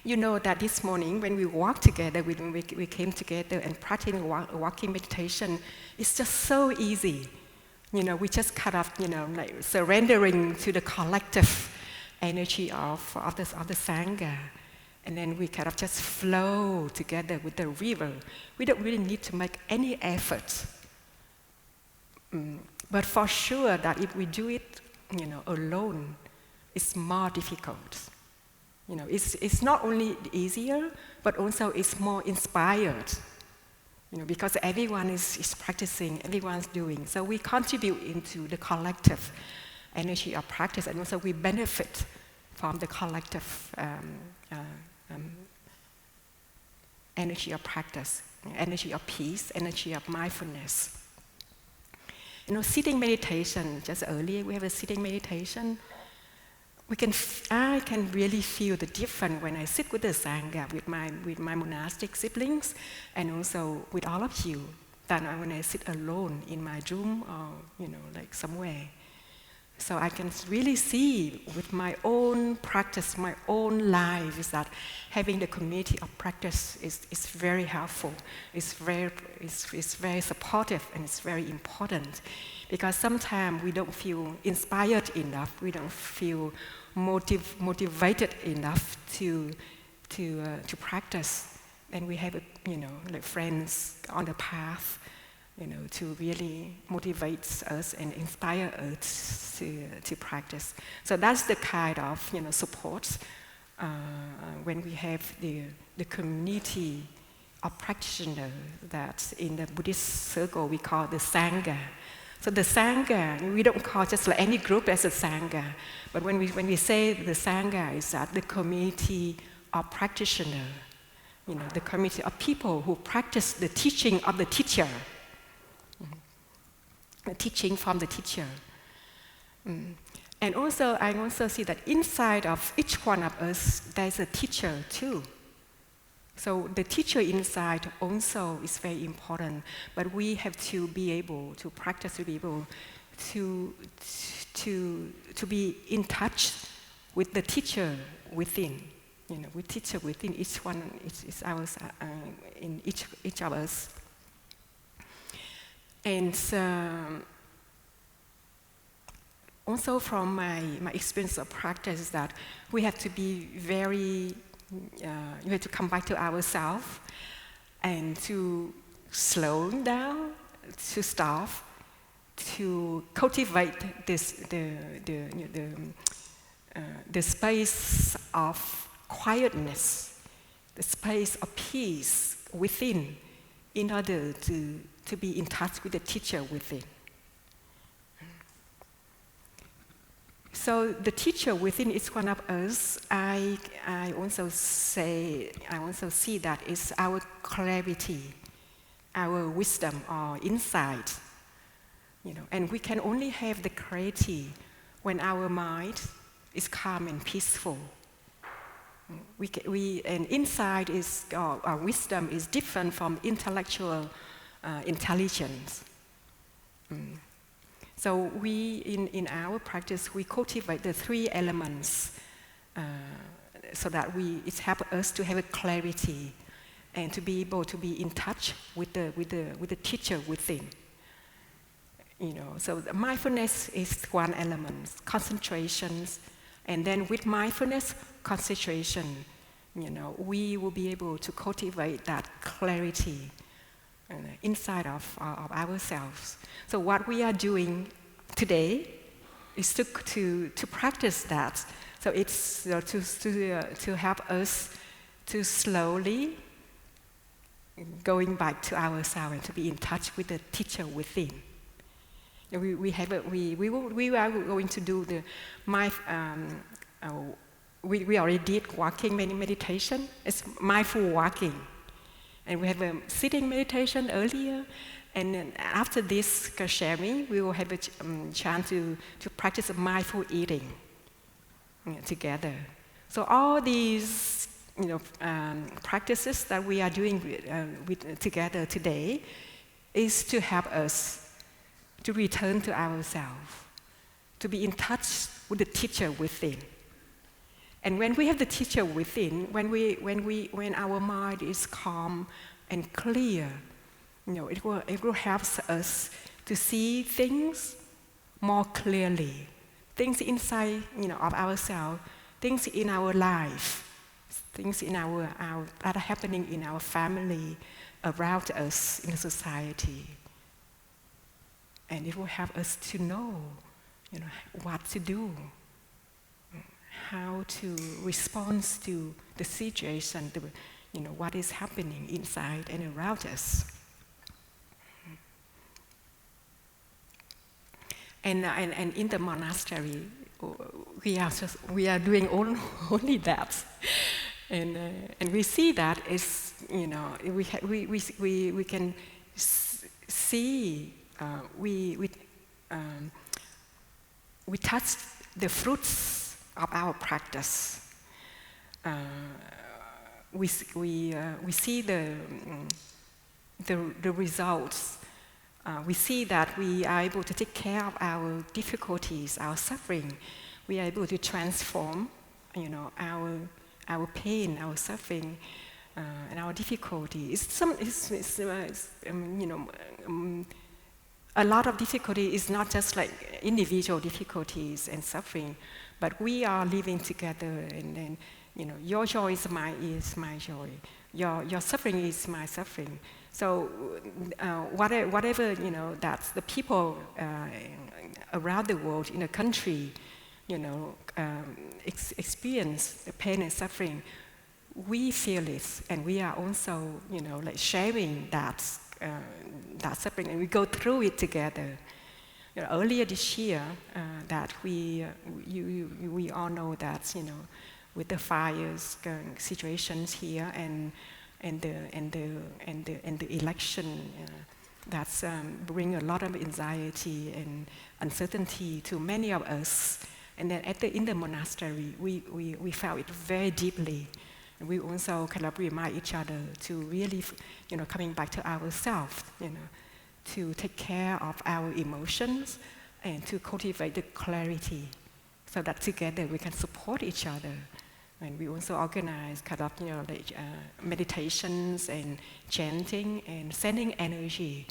G: You know that this morning when we walked together, we came together and practicing walking meditation, it's just so easy. We just kind of, like surrendering to the collective energy of the Sangha. And then we kind of just flow together with the river. We don't really need to make any effort. But for sure that if we do it, alone, it's more difficult. It's not only easier, but also it's more inspired. Because everyone is practicing, everyone's doing. So we contribute into the collective energy of practice, and also we benefit from the collective energy of practice, energy of peace, energy of mindfulness. Sitting meditation, just earlier we have a sitting meditation. I can really feel the difference when I sit with the Sangha, with my monastic siblings, and also with all of you, than when I sit alone in my room or, like somewhere. So I can really see with my own practice, my own life, is that having the community of practice is very helpful. It's very supportive, and it's very important. Because sometimes we don't feel inspired enough, we don't feel motivated enough to practice. And we have, like friends on the path, to really motivate us and inspire us to practice. So that's the kind of, support when we have the community of practitioners that in the Buddhist circle we call the Sangha. So the Sangha, we don't call just like any group as a Sangha, but when we say the Sangha, is that the community of practitioners, the community of people who practice the teaching of the teacher, the teaching from the teacher. And also, I also see that inside of each one of us, there's a teacher too. So the teacher inside also is very important, but we have to be able to practice, to be able to be in touch with the teacher within, with teacher within each one, it's ours, in each of us. And also from my experience of practice, that we have to be very, we have to come back to ourselves and to slow down, to stop, to cultivate the space of quietness, the space of peace within, in order to be in touch with the teacher within. So the teacher within is one of us. I also see that it's our clarity, our wisdom or insight, and we can only have the clarity when our mind is calm and peaceful. And insight is, our wisdom is different from intellectual intelligence. So we, in our practice, we cultivate the three elements so that it helps us to have a clarity and to be able to be in touch with the teacher within. So the mindfulness is one element, concentrations, and then with mindfulness, concentration, we will be able to cultivate that clarity inside of ourselves. So what we are doing today is to practice that. So it's to help us to slowly going back to ourselves and to be in touch with the teacher within. We are going to do we already did walking meditation. It's mindful walking. And we have a sitting meditation earlier, and then after this sharing, we will have a chance to practice mindful eating together. So all these practices that we are doing together today is to help us to return to ourselves, to be in touch with the teacher within. And when we have the teacher within, when our mind is calm and clear, it will help us to see things more clearly, things inside of ourselves, things in our life, things in that are happening in our family, around us in the society, and it will help us to know, what to do, how to respond to the situation, what is happening inside and around us. And in the monastery, we are doing only that, and we see that is, we can see, we touch the fruits of our practice. We see the results. We see that we are able to take care of our difficulties, our suffering. We are able to transform, our pain, our suffering, and our difficulty. A lot of difficulty is not just like individual difficulties and suffering, but we are living together, and then your joy is my joy, your suffering is my suffering. So whatever that the people around the world in a country experience the pain and suffering, we feel it, and we are also like sharing that suffering, and we go through it together. Earlier this year, that we all know that with the fires situations here and the election, that's bring a lot of anxiety and uncertainty to many of us. And then in the monastery, we felt it very deeply. And we also kind of remind each other to really, coming back to ourselves, to take care of our emotions and to cultivate the clarity, so that together we can support each other. And we also organize kind of, meditations and chanting and sending energy,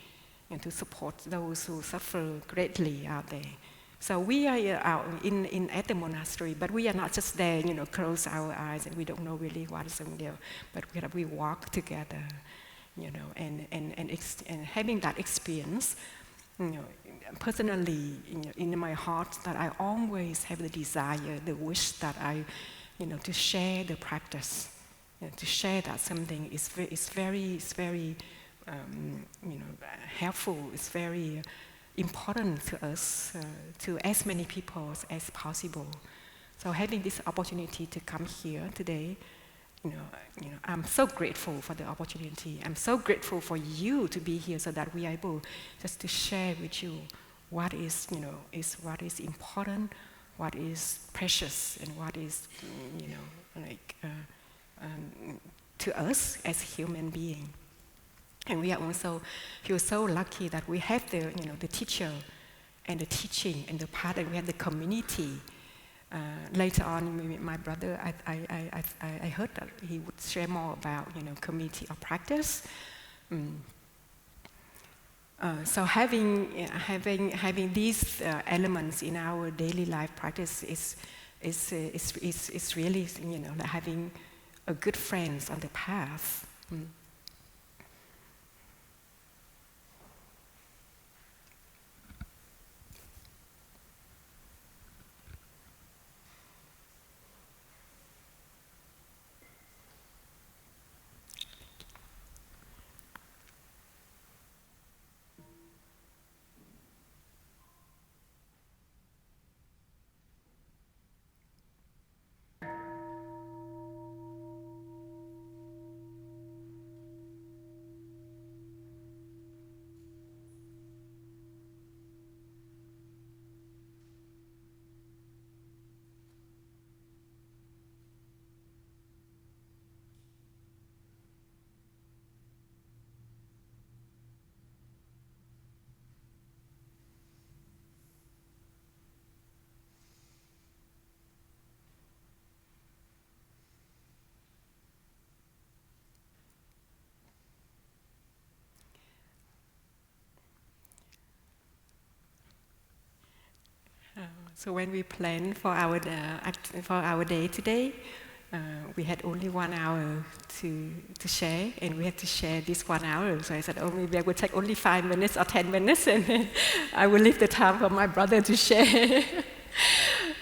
G: and to support those who suffer greatly out there. So we are out at the monastery, but we are not just there, close our eyes and we don't know really what is there. But we walk together, and having that experience, personally, in my heart, that I always have the desire, the wish that to share the practice, to share that something is very helpful. It's very important to us, to as many people as possible. So having this opportunity to come here today, I'm so grateful for the opportunity. I'm so grateful for you to be here, so that we are able just to share with you what is important, what is precious, and what is to us as human beings. And we are also feel so lucky that we have the teacher and the teaching and the part, and we have the community. Later on, my brother, I heard that he would share more about community of practice. So having these elements in our daily life practice is really like having a good friends on the path. So when we planned for our day today, we had only 1 hour to share, and we had to share this 1 hour. So I said, maybe I will take only 5 minutes or 10 minutes, and then I will leave the time for my brother to share.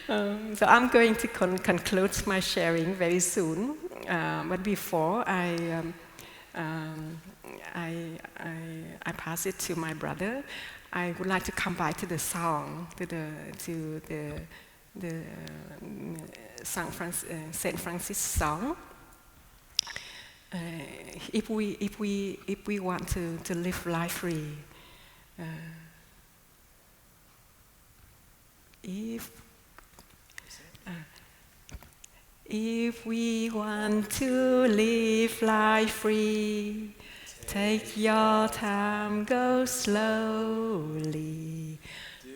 G: So I'm going to conclude my sharing very soon. But before I pass it to my brother, I would like to come back to the song, to the Saint Francis song. If we want to live life free, if we want to live life free, take your time, go slowly.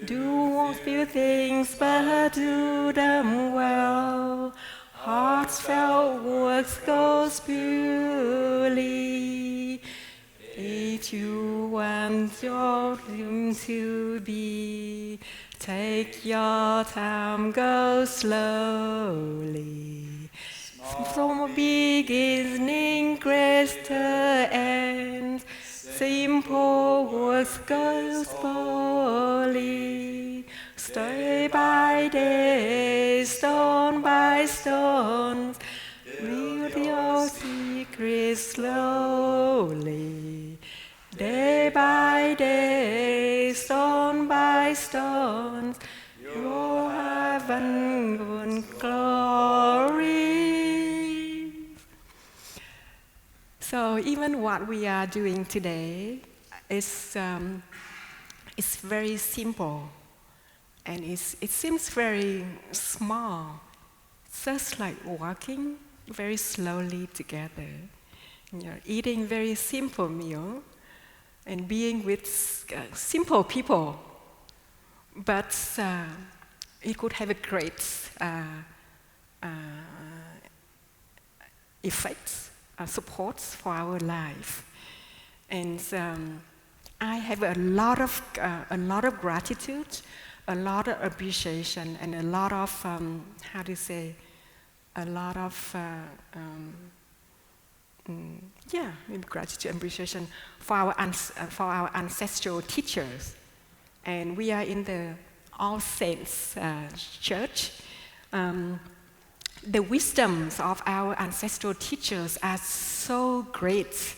G: Do a few things, but do them well. Heartfelt works goes purely. If you want your dream to be, take your time, go slowly. From beginning, grace to end, simple works goes slowly. Day by day, stone by stone, build your secrets slowly. Day by day, stone by stone, your heaven and glory. So even what we are doing today is very simple, and it seems very small, just like walking very slowly together, eating very simple meal, and being with simple people. But it could have a great effect, support for our life. And I have a lot of gratitude, a lot of appreciation and a lot of, how to say, a lot of, maybe gratitude and appreciation for our ancestral teachers. And we are in the All Saints Church. The wisdoms of our ancestral teachers are so great.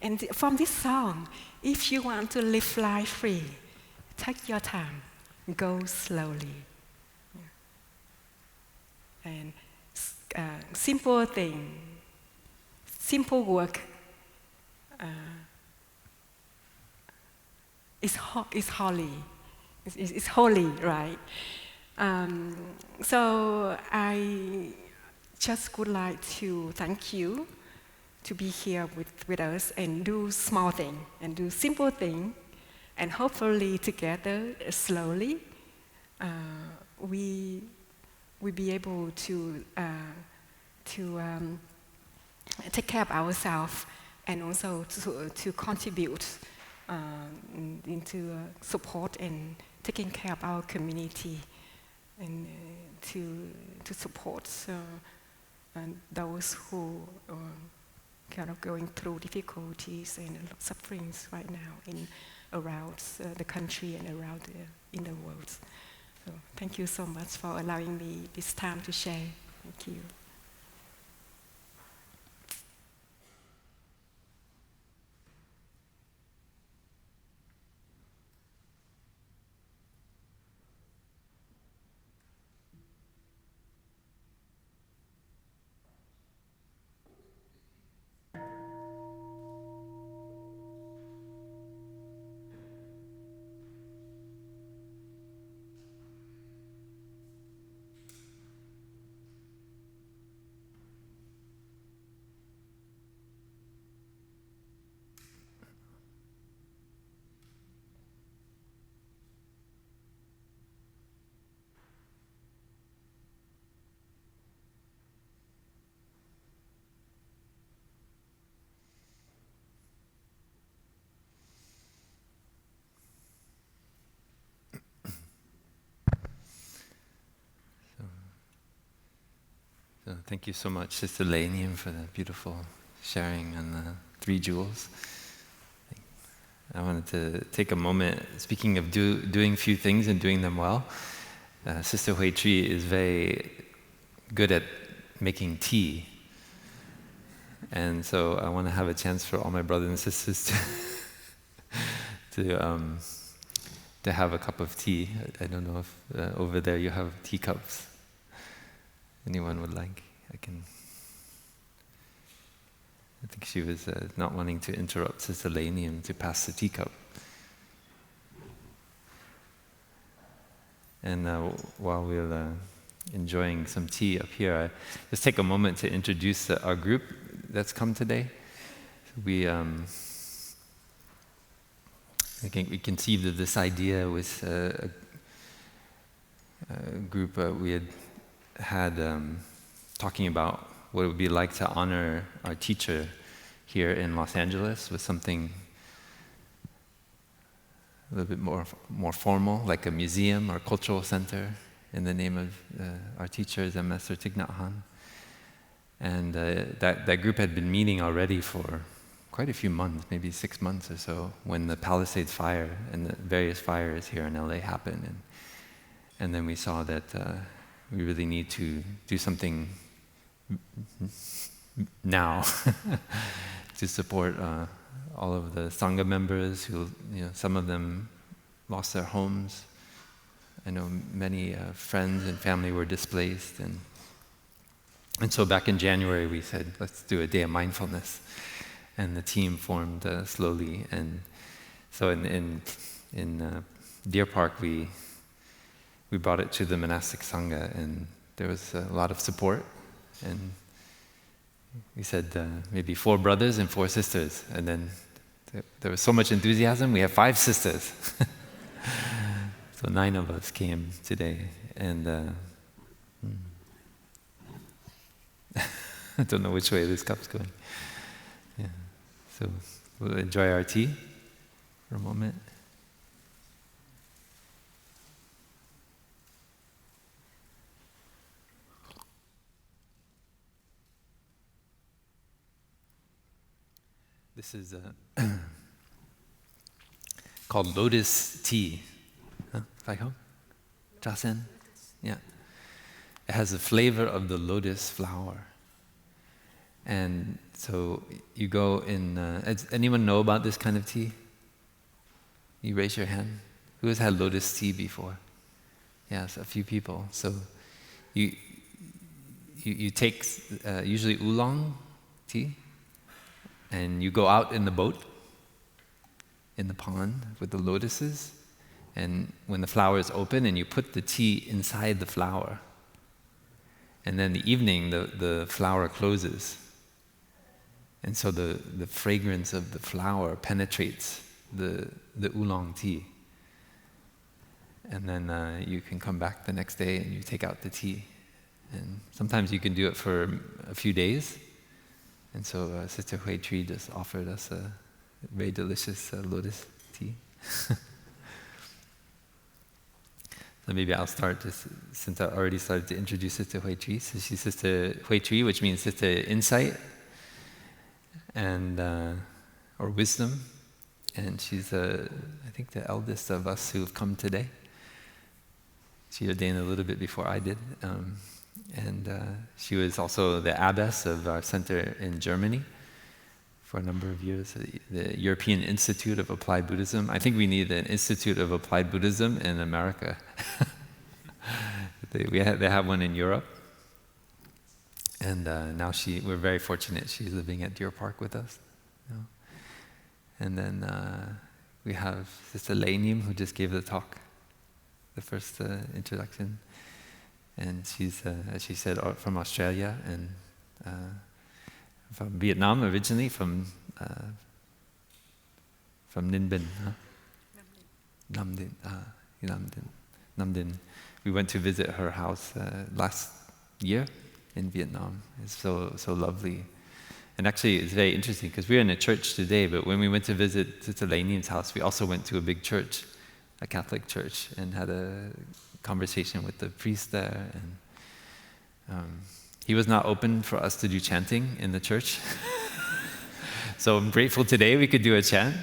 G: And from this song, if you want to live life free, take your time, go slowly. And simple thing, simple work is holy. It's holy, right? So I just would like to thank you to be here with us and do small thing and do simple thing, and hopefully together, slowly, we be able to take care of ourselves and also to contribute into support and taking care of our community and to support and those who kind of going through difficulties and sufferings right now around the country and around in the world. So thank you so much for allowing me this time to share. Thank you.
E: So thank you so much, Sister Lanium, for that beautiful sharing on the 3 jewels. I wanted to take a moment, speaking of doing few things and doing them well. Sister Hui Tri is very good at making tea. And so I want to have a chance for all my brothers and sisters to have a cup of tea. I don't know if over there you have teacups. Anyone would like? I think she was not wanting to interrupt Sister Lanium to pass the teacup. And while we're enjoying some tea up here, I just take a moment to introduce our group that's come today. I think we conceived of this idea with a group we had talking about what it would be like to honor our teacher here in Los Angeles with something a little bit more formal, like a museum or cultural center in the name of our teacher, Zen Master Thich Nhat Hanh. And that group had been meeting already for quite a few months, maybe 6 months or so, when the Palisades fire and the various fires here in LA happened. And then we saw that we really need to do something now to support all of the Sangha members who, some of them lost their homes. I know many friends and family were displaced. And so back in January we said, let's do a day of mindfulness. And the team formed slowly. And so in Deer Park we brought it to the monastic Sangha, and there was a lot of support. And we said maybe 4 brothers and 4 sisters. And then there was so much enthusiasm, we have 5 sisters. So 9 of us came today. And I don't know which way this cup's going. Yeah. So we'll enjoy our tea for a moment. This is called lotus tea. Huh? Yeah. It has the flavor of the lotus flower. And so you go in, does anyone know about this kind of tea? You raise your hand. Who has had lotus tea before? Yes, a few people. So you take usually oolong tea, and you go out in the boat, in the pond with the lotuses, and when the flower is open, and you put the tea inside the flower, and then in the evening the flower closes, and so the fragrance of the flower penetrates the oolong tea, and then you can come back the next day and you take out the tea, and sometimes you can do it for a few days. And so Sister Hui Tri just offered us a very delicious lotus tea. So maybe I'll start, just since I already started to introduce Sister Hui Tri. So she's Sister Hui Tri, which means Sister Insight, and or wisdom. And she's, I think, the eldest of us who have come today. She ordained a little bit before I did. And she was also the abbess of our center in Germany for a number of years, the European Institute of Applied Buddhism. I think we need an Institute of Applied Buddhism in America. They have one in Europe. And now we're very fortunate she's living at Deer Park with us. You know? And then we have Sister Lei Nim, who just gave the talk, the first introduction. And she's, as she said, from Australia and from Vietnam originally, from Ninh Binh, huh? Nam Dinh. We went to visit her house last year in Vietnam. It's so lovely. And actually, it's very interesting because we're in a church today, but when we went to visit Sister Lei Nim's house, we also went to a big church, a Catholic church, and had a conversation with the priest there, and he was not open for us to do chanting in the church. So I'm grateful today we could do a chant.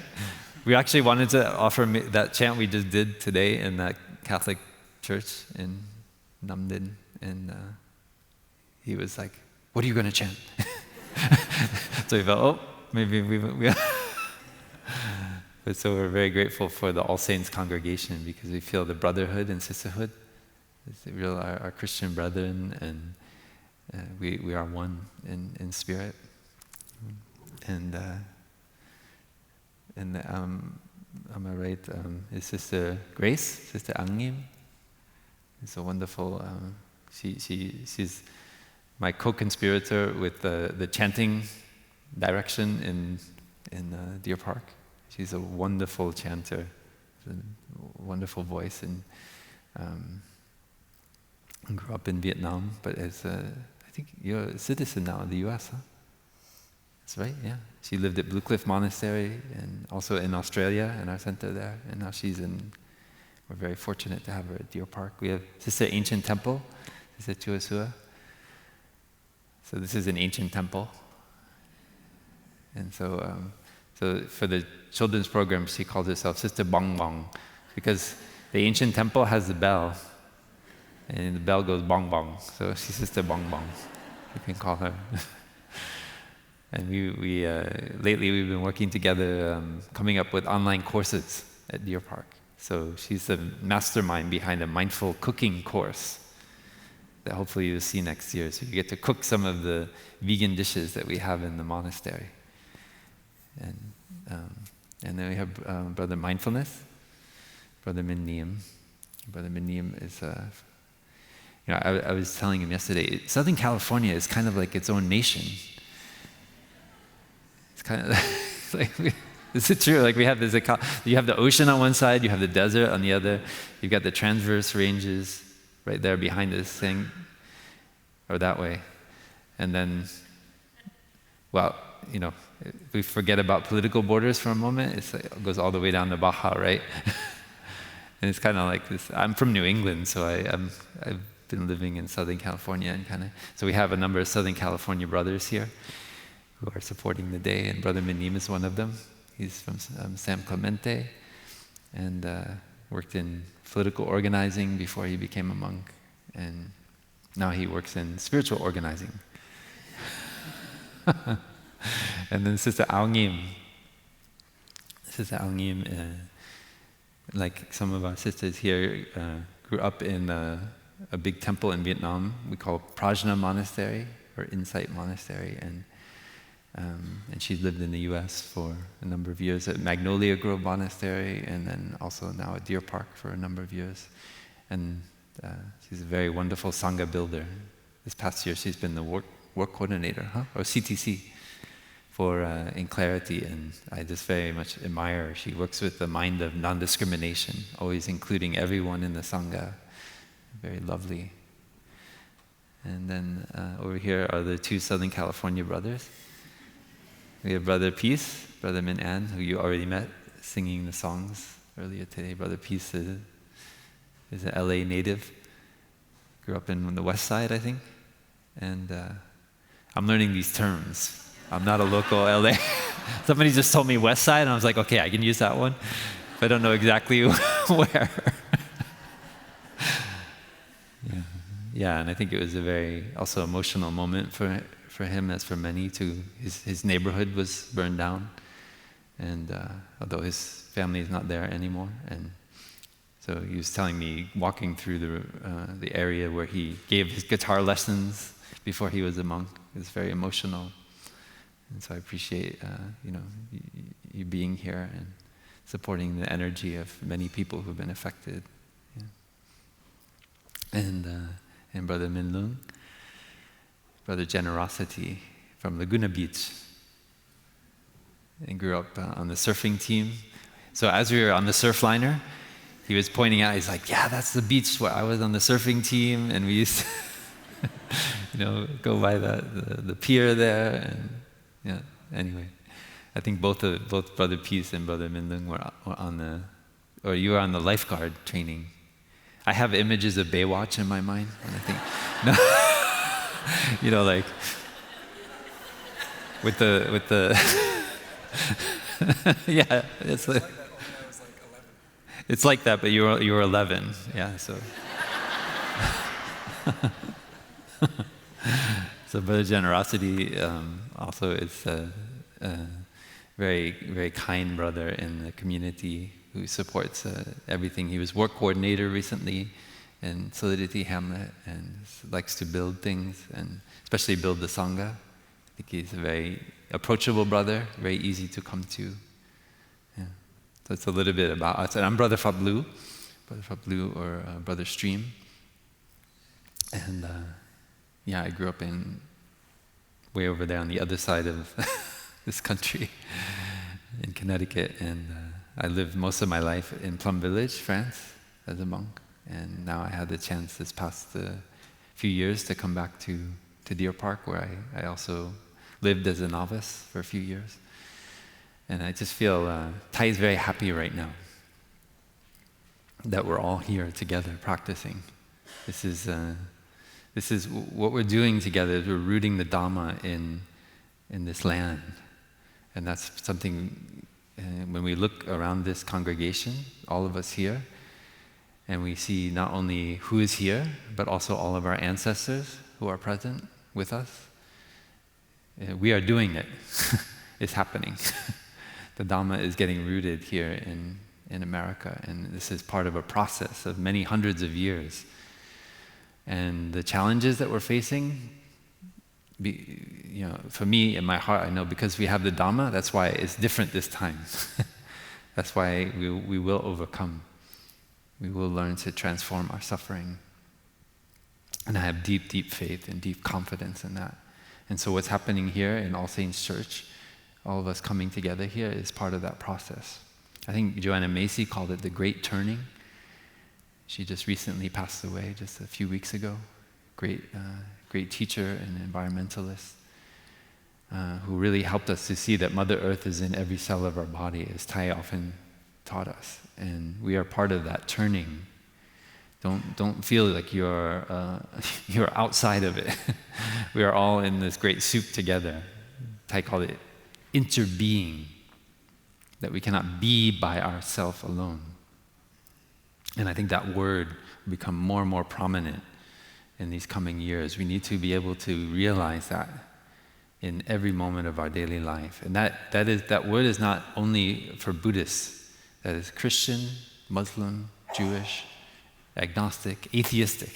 E: We actually wanted to offer that chant we just did today in that Catholic church in Nam Dinh, and he was like, "What are you going to chant?" So we felt, maybe we But so we're very grateful for the All Saints congregation because we feel the brotherhood and sisterhood. It's real, our Christian brethren, and we are one in spirit. And am I right? Is Sister Grace, Sister Angnim? It's a wonderful. She's my co-conspirator with the chanting direction in Deer Park. She's a wonderful chanter, a wonderful voice, and grew up in Vietnam, but I think you're a citizen now in the U.S., huh? That's right, yeah. She lived at Blue Cliff Monastery and also in Australia in our center there, and now we're very fortunate to have her at Deer Park. We have Sister Ancient Temple, Sister Chuasua. So this is an ancient temple. And so for the children's program, she calls herself Sister Bong Bong, because the ancient temple has the bell, and the bell goes bong bong. So she's Sister Bong Bong. You can call her. And we lately we've been working together, coming up with online courses at Deer Park. So she's the mastermind behind a mindful cooking course that hopefully you'll see next year. So you get to cook some of the vegan dishes that we have in the monastery. And then we have Brother Mindfulness, Brother Min Niem. Brother Min Niem is, I was telling him yesterday, Southern California is kind of like its own nation. It's kind of like, is it true? Like we have this, you have the ocean on one side, you have the desert on the other, you've got the transverse ranges right there behind this thing, or that way. And then, well, if we forget about political borders for a moment, it goes all the way down to Baja, right? And it's kind of like this. I'm from New England, so I've been living in Southern California, and so we have a number of Southern California brothers here who are supporting the day, and Brother Minim is one of them. He's from San Clemente, and worked in political organizing before he became a monk, and now he works in spiritual organizing. And then Sister Aung Im, like some of our sisters here, grew up in a big temple in Vietnam we call Prajna Monastery, or Insight Monastery, and she's lived in the U.S. for a number of years at Magnolia Grove Monastery, and then also now at Deer Park for a number of years. And she's a very wonderful Sangha builder. This past year she's been the work coordinator, or CTC, for in Clarity, and I just very much admire her. She works with the mind of non-discrimination, always including everyone in the Sangha. Very lovely. And then over here are the two Southern California brothers. We have Brother Peace, Brother Min An, who you already met, singing the songs earlier today. Brother Peace is an LA native. Grew up on the west side, I think. And I'm learning these terms. I'm not a local LA. Somebody just told me west side, and I was like, okay, I can use that one. But I don't know exactly where. Yeah, and I think it was a very also emotional moment for him, as for many too. His neighborhood was burned down, and although his family is not there anymore, and so he was telling me, walking through the area where he gave his guitar lessons before he was a monk. It was very emotional, and so I appreciate you being here and supporting the energy of many people who've been affected. Yeah. And Brother Min Lung, Brother Generosity from Laguna Beach, and grew up on the surfing team. So as we were on the surfliner, he was pointing out, he's like, yeah, that's the beach where I was on the surfing team, and we used to go by the pier there, and yeah, anyway. I think both Brother Peace and Brother Min Lung were you were on the lifeguard training. I have images of Baywatch in my mind, and I think, no, like with the yeah, it's like that, but you were 11, yeah. So, so Brother Generosity also is a very, very kind brother in the community, who supports everything. He was work coordinator recently in Solidity Hamlet, and likes to build things, and especially build the Sangha. I think he's a very approachable brother, very easy to come to. Yeah. So it's a little bit about us. And I'm Brother Fablu or Brother Stream. And I grew up way over there on the other side of this country, in Connecticut, and I lived most of my life in Plum Village, France, as a monk, and now I had the chance this past few years to come back to Deer Park, where I also lived as a novice for a few years. And I just feel Thai is very happy right now that we're all here together practicing. This is what we're doing together, is we're rooting the Dhamma in this land. And that's something, when we look around this congregation, all of us here, and we see not only who is here, but also all of our ancestors who are present with us, we are doing it. It's happening. The Dhamma is getting rooted here in America, and this is part of a process of many hundreds of years. And the challenges that we're facing, for me, in my heart, I know because we have the Dhamma, that's why it's different this time. That's why we will overcome. We will learn to transform our suffering. And I have deep, deep faith and deep confidence in that. And so what's happening here in All Saints Church, all of us coming together here, is part of that process. I think Joanna Macy called it the Great Turning. She just recently passed away, just a few weeks ago. Great teacher and environmentalist, who really helped us to see that Mother Earth is in every cell of our body, as Thai often taught us. And we are part of that turning. Don't feel like you're outside of it. We are all in this great soup together. Thai called it interbeing, that we cannot be by ourselves alone. And I think that word will become more and more prominent in these coming years. We need to be able to realize that in every moment of our daily life. And that word is not only for Buddhists. That is Christian, Muslim, Jewish, agnostic, atheistic.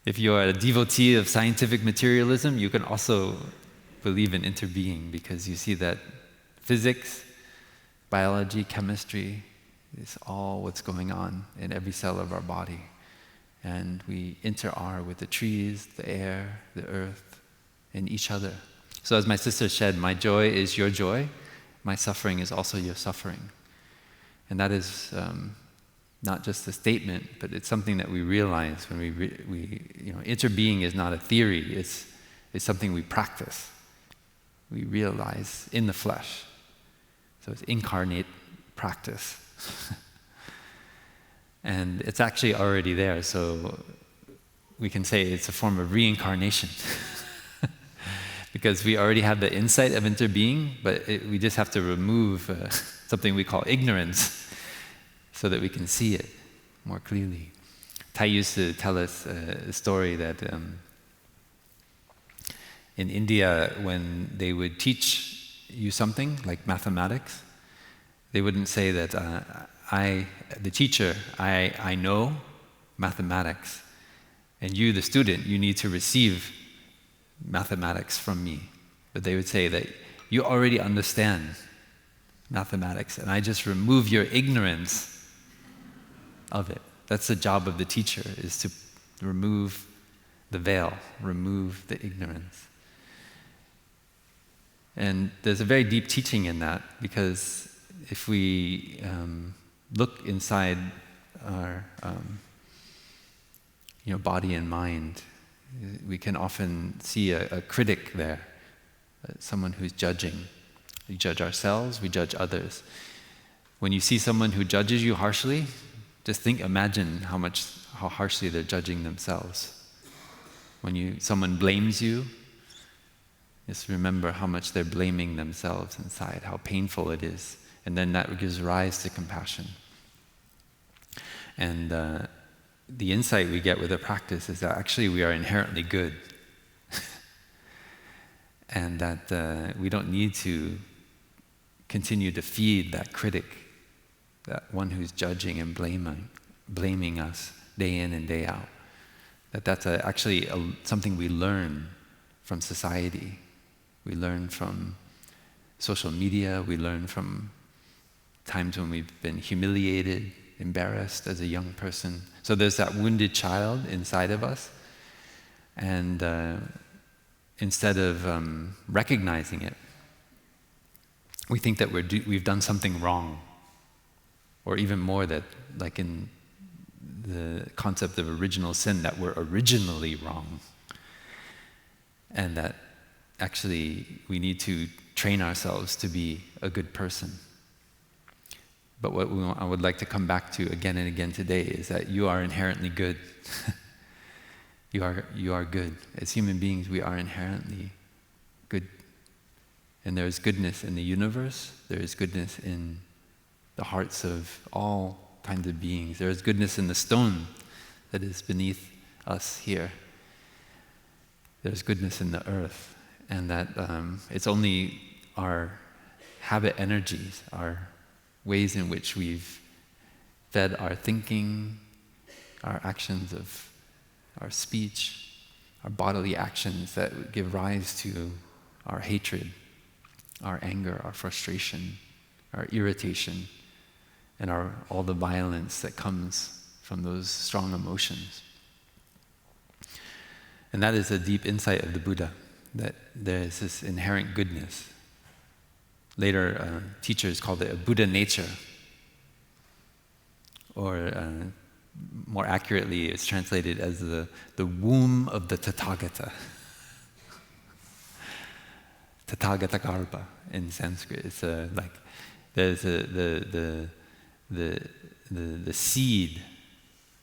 E: If you are a devotee of scientific materialism, you can also believe in interbeing, because you see that physics, biology, chemistry is all what's going on in every cell of our body. And we inter-are with the trees, the air, the earth, and each other. So as my sister said, my joy is your joy, my suffering is also your suffering. And that is not just a statement, but it's something that we realize when interbeing is not a theory, it's something we practice. We realize in the flesh. So it's incarnate practice. And it's actually already there, so we can say it's a form of reincarnation. Because we already have the insight of interbeing, but we just have to remove something we call ignorance so that we can see it more clearly. Thai used to tell us a story that in India, when they would teach you something, like mathematics, they wouldn't say that the teacher, I know mathematics, and you, the student, you need to receive mathematics from me. But they would say that you already understand mathematics, and I just remove your ignorance of it. That's the job of the teacher, is to remove the veil, remove the ignorance. And there's a very deep teaching in that, because if we look inside our body and mind, we can often see a critic there, someone who's judging. We judge ourselves, we judge others. When you see someone who judges you harshly, just imagine how harshly they're judging themselves. When someone blames you, just remember how much they're blaming themselves inside, how painful it is. And then that gives rise to compassion. And the insight we get with the practice is that actually we are inherently good. And that we don't need to continue to feed that critic, that one who's judging and blaming us day in and day out. That's actually something we learn from society. We learn from social media, we learn from times when we've been humiliated, embarrassed as a young person. So there's that wounded child inside of us, and instead of recognizing it, we think that we've done something wrong, or even more, that like in the concept of original sin, that we're originally wrong, and that actually we need to train ourselves to be a good person. But what I would like to come back to again and again today is that you are inherently good. You are good. As human beings, we are inherently good. And there is goodness in the universe. There is goodness in the hearts of all kinds of beings. There is goodness in the stone that is beneath us here. There's goodness in the earth. And that it's only our habit energies, our ways in which we've fed our thinking, our actions of our speech, our bodily actions that give rise to our hatred, our anger, our frustration, our irritation, and all the violence that comes from those strong emotions. And that is a deep insight of the Buddha, that there is this inherent goodness. Later, teachers called it a Buddha nature, or more accurately, it's translated as the womb of the Tathagata. Tathagata Garbha in Sanskrit. It's there's the seed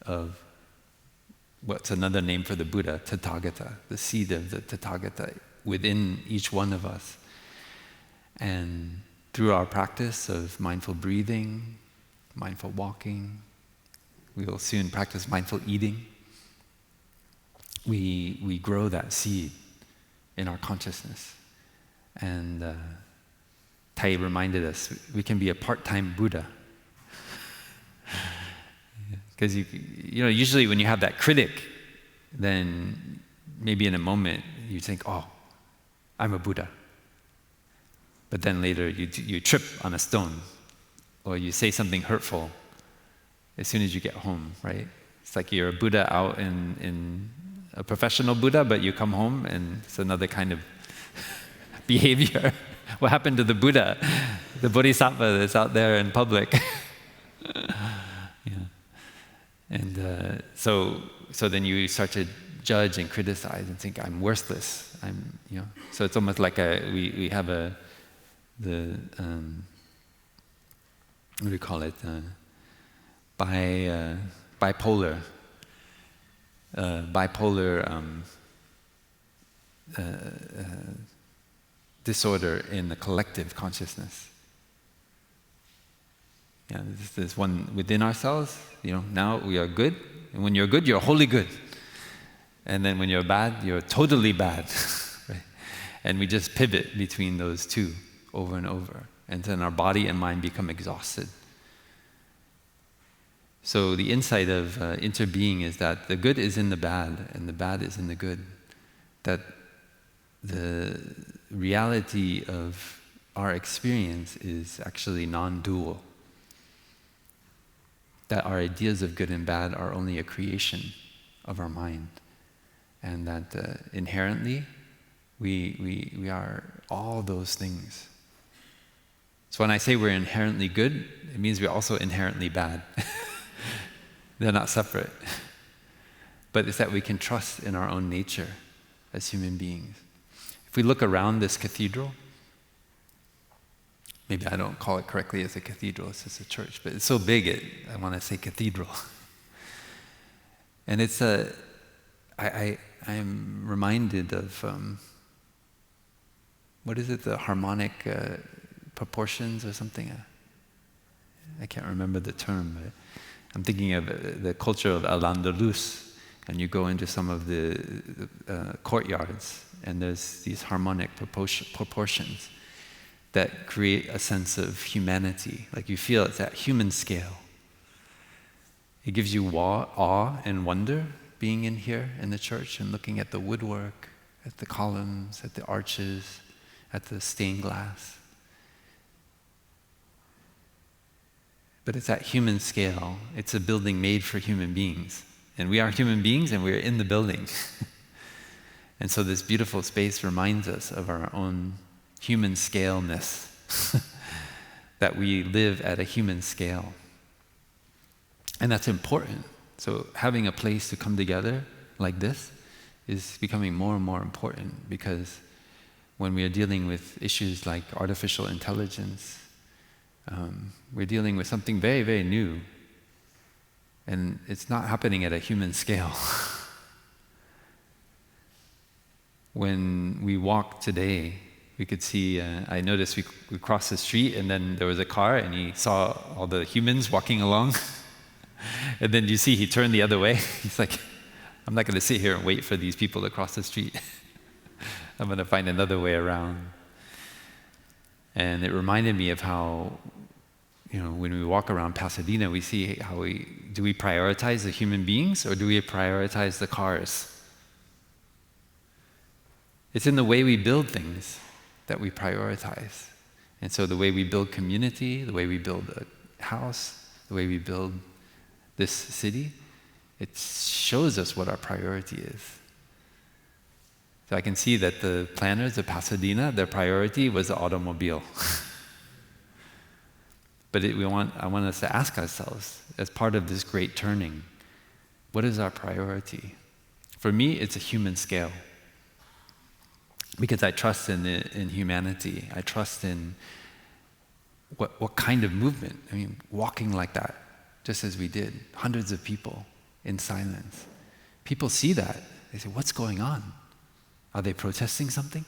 E: of what's another name for the Buddha, Tathagata, the seed of the Tathagata within each one of us. And through our practice of mindful breathing, mindful walking, we will soon practice mindful eating. We grow that seed in our consciousness. And Tai reminded us, we can be a part-time Buddha. Because usually when you have that critic, then maybe in a moment you think, oh, I'm a Buddha. But then later you trip on a stone, or you say something hurtful as soon as you get home, right? It's like you're a Buddha out in a professional Buddha, but you come home and it's another kind of behavior. What happened to the Buddha, the Bodhisattva that's out there in public? Yeah. And so then you start to judge and criticize and think, I'm worthless. So it's almost like we have what do you call it? Bipolar disorder in the collective consciousness. Yeah, there's one within ourselves. Now we are good, and when you're good, you're wholly good. And then when you're bad, you're totally bad. Right? And we just pivot between those two over and over, and then our body and mind become exhausted. So the insight of interbeing is that the good is in the bad, and the bad is in the good. That the reality of our experience is actually non-dual. That our ideas of good and bad are only a creation of our mind. And that inherently, we are all those things. So when I say we're inherently good, it means we're also inherently bad. They're not separate. But it's that we can trust in our own nature as human beings. If we look around this cathedral, maybe I don't call it correctly as a cathedral, it's just a church, but it's so big, I want to say cathedral. And it's I'm reminded of, what is it, the harmonic proportions or something? I can't remember the term, but I'm thinking of the culture of Al-Andalus, and you go into some of the courtyards, and there's these harmonic proportions that create a sense of humanity. Like you feel it's at human scale. It gives you awe and wonder being in here in the church and looking at the woodwork, at the columns, at the arches, at the stained glass. But it's at human scale. It's a building made for human beings. And we are human beings and we're in the building. And so this beautiful space reminds us of our own human scale-ness, that we live at a human scale. And that's important. So having a place to come together like this is becoming more and more important, because when we are dealing with issues like artificial intelligence, we're dealing with something very, very new. And it's not happening at a human scale. When we walk today, we could see, I noticed we crossed the street and then there was a car and he saw all the humans walking along. And then you see he turned the other way. He's like, I'm not going to sit here and wait for these people to cross the street. I'm going to find another way around. And it reminded me of how, when we walk around Pasadena, we see how do we prioritize the human beings or do we prioritize the cars? It's in the way we build things that we prioritize. And so the way we build community, the way we build a house, the way we build this city, it shows us what our priority is. So I can see that the planners of Pasadena, their priority was the automobile. But I want us to ask ourselves, as part of this great turning, what is our priority? For me, it's a human scale. Because I trust in humanity. I trust in what kind of movement. I mean, walking like that, just as we did, hundreds of people in silence. People see that. They say, what's going on? Are they protesting something?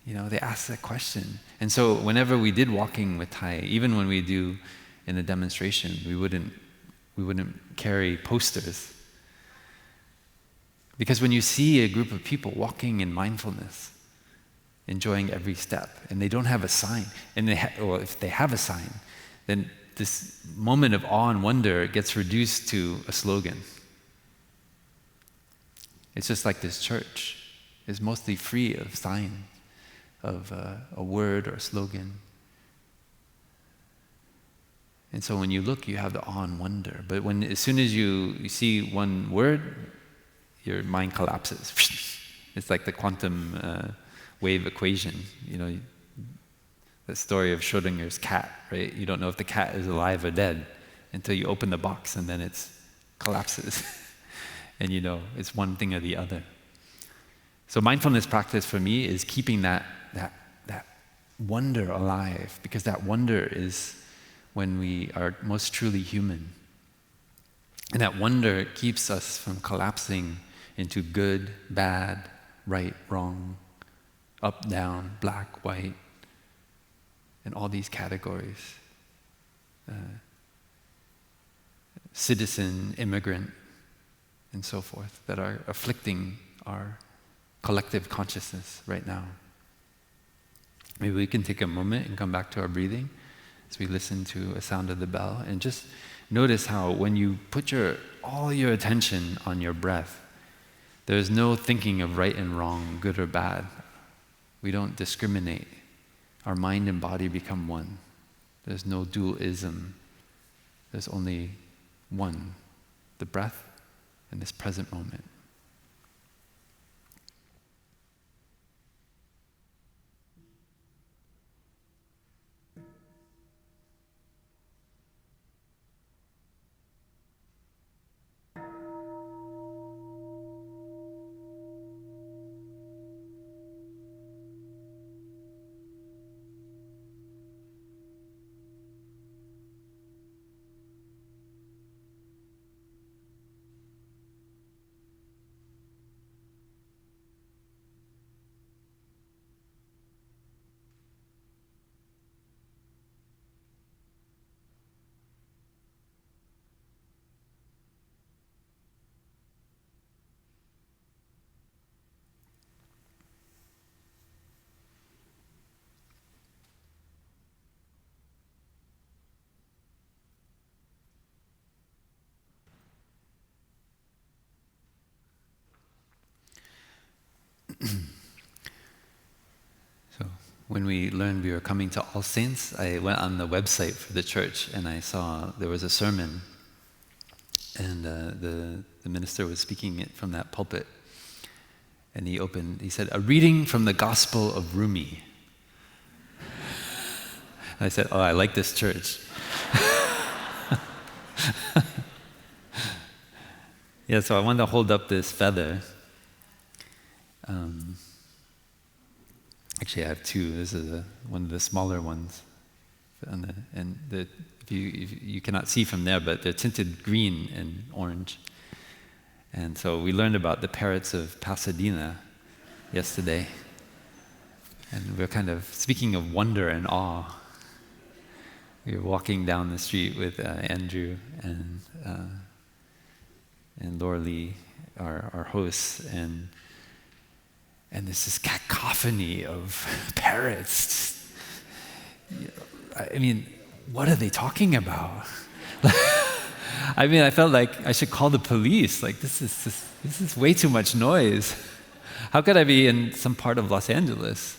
E: They ask that question. And so whenever we did walking with Tai, even when we do in a demonstration, we wouldn't carry posters. Because when you see a group of people walking in mindfulness, enjoying every step, and they don't have a sign, or if they have a sign, then this moment of awe and wonder gets reduced to a slogan. It's just like this church is mostly free of sign, of a word or a slogan. And so when you look, you have the awe and wonder. But as soon as you see one word, your mind collapses. It's like the quantum wave equation. The story of Schrodinger's cat, right? You don't know if the cat is alive or dead until you open the box, and then it collapses. And it's one thing or the other. So mindfulness practice for me is keeping that wonder alive, because that wonder is when we are most truly human. And that wonder keeps us from collapsing into good, bad, right, wrong, up, down, black, white, and all these categories. Citizen, immigrant, and so forth, that are afflicting our collective consciousness right now. Maybe we can take a moment and come back to our breathing as we listen to a sound of the bell, and just notice how when you put all your attention on your breath, there's no thinking of right and wrong, good or bad. We don't discriminate. Our mind and body become one. There's no dualism. There's only one, the breath in this present moment. So when we learned we were coming to All Saints, I went on the website for the church, and I saw there was a sermon, and the minister was speaking it from that pulpit, and he said, "A reading from the Gospel of Rumi." I said, "Oh, I like this church." Yeah, so I wanted to hold up this feather. Actually, I have two. This is one of the smaller ones. You cannot see from there, but they're tinted green and orange. And so we learned about the parrots of Pasadena yesterday. And we're kind of speaking of wonder and awe. We were walking down the street with Andrew and Laura Lee, our hosts, and there's this cacophony of parrots. I mean, what are they talking about? I felt like I should call the police. Like, this is way too much noise. How could I be in some part of Los Angeles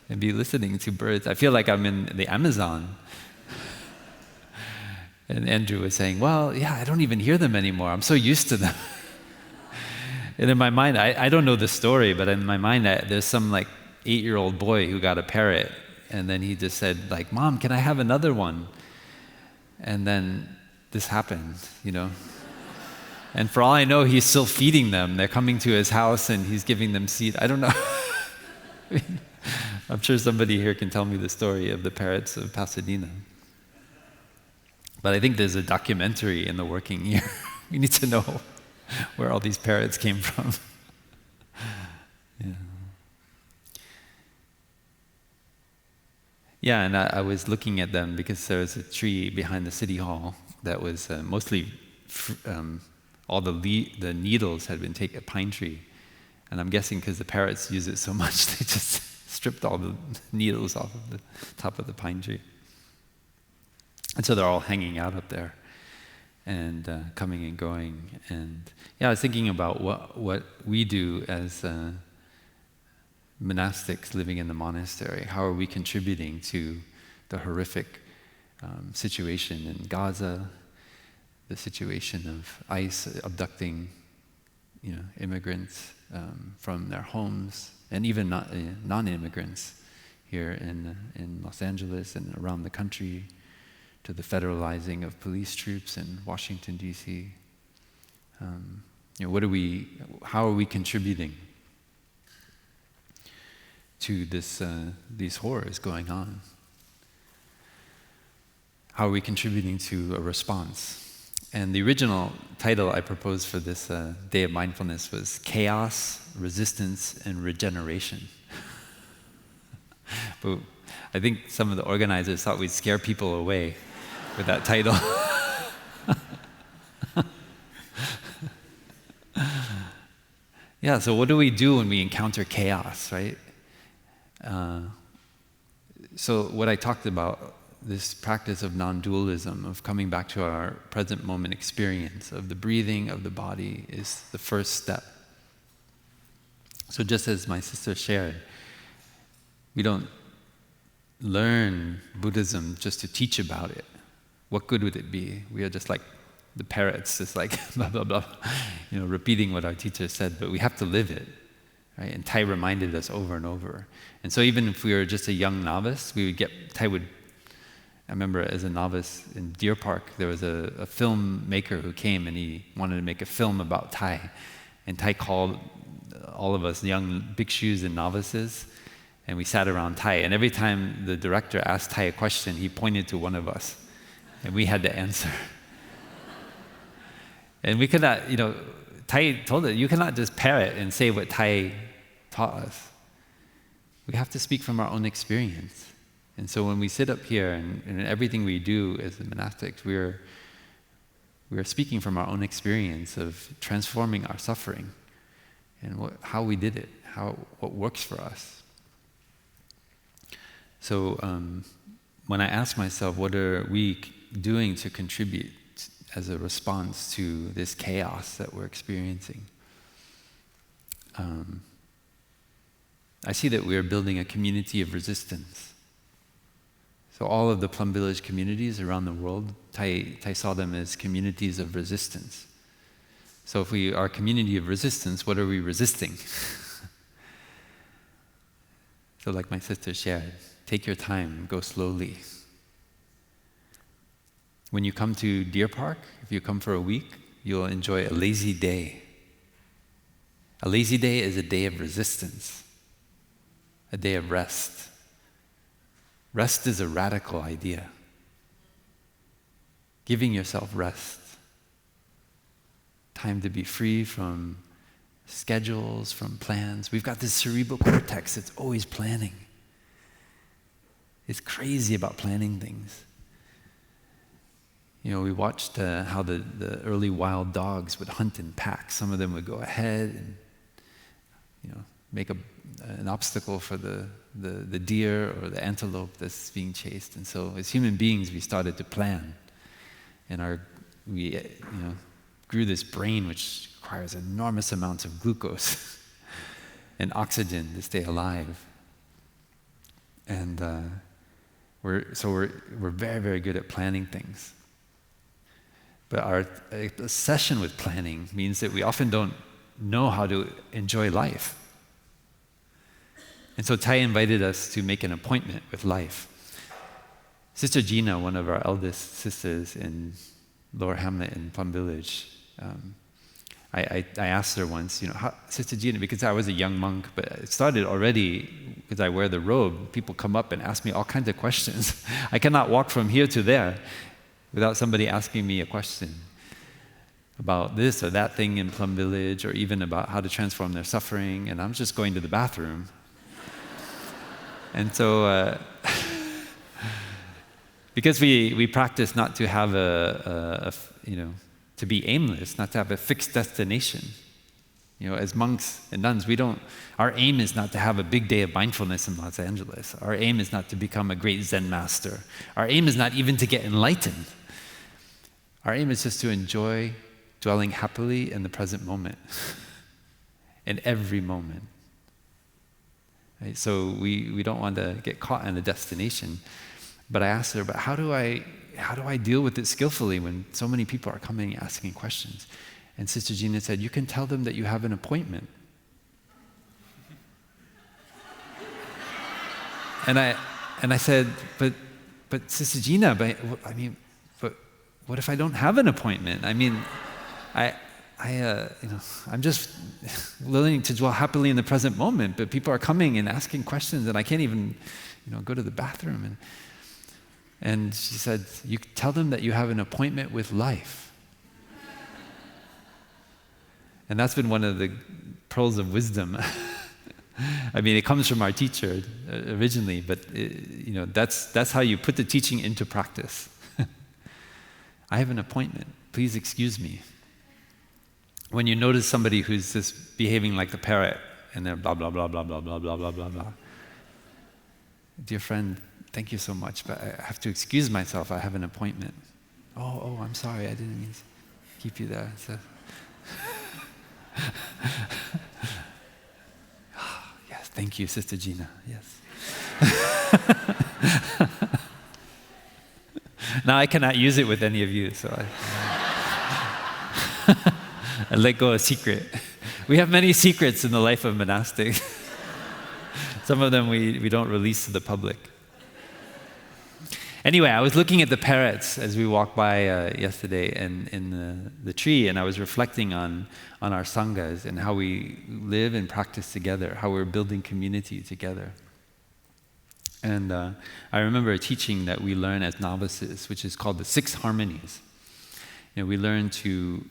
E: and be listening to birds? I feel like I'm in the Amazon. And Andrew was saying, well, yeah, I don't even hear them anymore. I'm so used to them. And in my mind, I don't know the story, but in my mind, there's some 8-year-old boy who got a parrot, and then he just said, "Mom, can I have another one?" And then this happened, And for all I know, he's still feeding them. They're coming to his house, and he's giving them seed. I don't know. I'm sure somebody here can tell me the story of the parrots of Pasadena. But I think there's a documentary in the working here. We need to know where all these parrots came from. Yeah. Yeah, and I was looking at them because there was a tree behind the city hall that was mostly all the needles had been taken, a pine tree. And I'm guessing because the parrots use it so much, they just stripped all the needles off of the top of the pine tree. And so they're all hanging out up there and coming and going. And yeah, I was thinking about what we do as monastics living in the monastery. How are we contributing to the horrific situation in Gaza, the situation of ICE abducting, immigrants from their homes, and even non-immigrants here in Los Angeles and around the country, to the federalizing of police troops in Washington, D.C. How are we contributing to these horrors going on? How are we contributing to a response? And the original title I proposed for this Day of Mindfulness was Chaos, Resistance, and Regeneration. But I think some of the organizers thought we'd scare people away with that title. Yeah, so what do we do when we encounter chaos, right? So what I talked about, this practice of non-dualism, of coming back to our present moment experience, of the breathing of the body, is the first step. So just as my sister shared, we don't learn Buddhism just to teach about it. What good would it be? We are just like the parrots, just like blah, blah, blah, repeating what our teacher said, but we have to live it. Right? And Thai reminded us over and over. And so even if we were just a young novice, I remember as a novice in Deer Park, there was a filmmaker who came and he wanted to make a film about Thai. And Thai called all of us young bhikshus and novices, and we sat around Thai. And every time the director asked Thai a question, he pointed to one of us, and we had to answer. And we could not, Thai told us, you cannot just parrot and say what Thai taught us. We have to speak from our own experience. And so when we sit up here and everything we do as the monastics, we are speaking from our own experience of transforming our suffering and how we did it, what works for us. So when I ask myself, what are we doing to contribute as a response to this chaos that we're experiencing? I see that we are building a community of resistance. So all of the Plum Village communities around the world, Thai saw them as communities of resistance. So if we are a community of resistance, what are we resisting? So like my sister shared, take your time, go slowly. When you come to Deer Park, if you come for a week, you'll enjoy a lazy day. A lazy day is a day of resistance, a day of rest. Rest is a radical idea. Giving yourself rest. Time to be free from schedules, from plans. We've got this cerebral cortex that's always planning. It's crazy about planning things. We watched how the early wild dogs would hunt in packs. Some of them would go ahead and make an obstacle for the deer or the antelope that's being chased. And so as human beings, we started to plan. And we grew this brain which requires enormous amounts of glucose and oxygen to stay alive. And we're very, very good at planning things. But our obsession with planning means that we often don't know how to enjoy life. And so Thai invited us to make an appointment with life. Sister Gina, one of our eldest sisters in Lower Hamlet in Plum Village, I asked her once, Sister Gina, because I was a young monk, but it started already because I wear the robe. People come up and ask me all kinds of questions. I cannot walk from here to there without somebody asking me a question about this or that thing in Plum Village, or even about how to transform their suffering, and I'm just going to the bathroom. And so Because we practice not to have to be aimless, not to have a fixed destination. As monks and nuns, our aim is not to have a big day of mindfulness in Los Angeles. Our aim is not to become a great Zen master. Our aim is not even to get enlightened. Our aim is just to enjoy dwelling happily in the present moment, in every moment. Right? So we don't want to get caught in a destination. But I asked her, but how do I deal with it skillfully when so many people are coming asking questions? And Sister Gina said, you can tell them that you have an appointment. And I said, but Sister Gina, but what if I don't have an appointment? I mean, I'm just willing to dwell happily in the present moment, but people are coming and asking questions, and I can't even, go to the bathroom. And she said, you tell them that you have an appointment with life. And that's been one of the pearls of wisdom. I mean, it comes from our teacher originally, but that's how you put the teaching into practice. I have an appointment. Please excuse me. When you notice somebody who's just behaving like the parrot, and they're blah, blah, blah, blah, blah, blah, blah, blah, blah, blah. Dear friend, thank you so much, but I have to excuse myself. I have an appointment. Oh, I'm sorry. I didn't mean to keep you there. Yes, thank you, Sister Gina. Yes. Now I cannot use it with any of you, so I let go a secret. We have many secrets in the life of monastics. Some of them we don't release to the public. Anyway, I was looking at the parrots as we walked by yesterday in the tree, and I was reflecting on our sanghas and how we live and practice together, how we're building community together. And I remember a teaching that we learn as novices, which is called the 6 harmonies. We learn to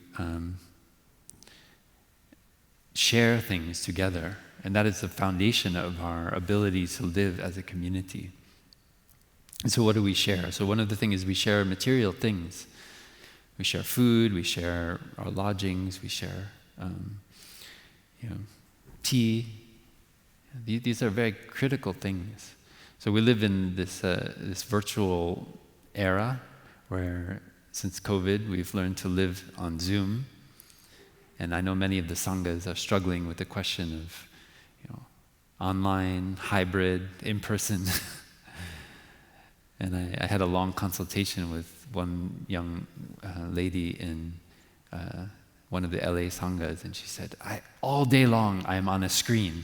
E: share things together, and that is the foundation of our ability to live as a community. And so what do we share? So one of the things is we share material things. We share food, we share our lodgings, we share tea. These are very critical things. So we live in this virtual era where since COVID we've learned to live on Zoom. And I know many of the sanghas are struggling with the question of online, hybrid, in-person. And I had a long consultation with one young lady in one of the LA sanghas, and she said, all day long I am on a screen.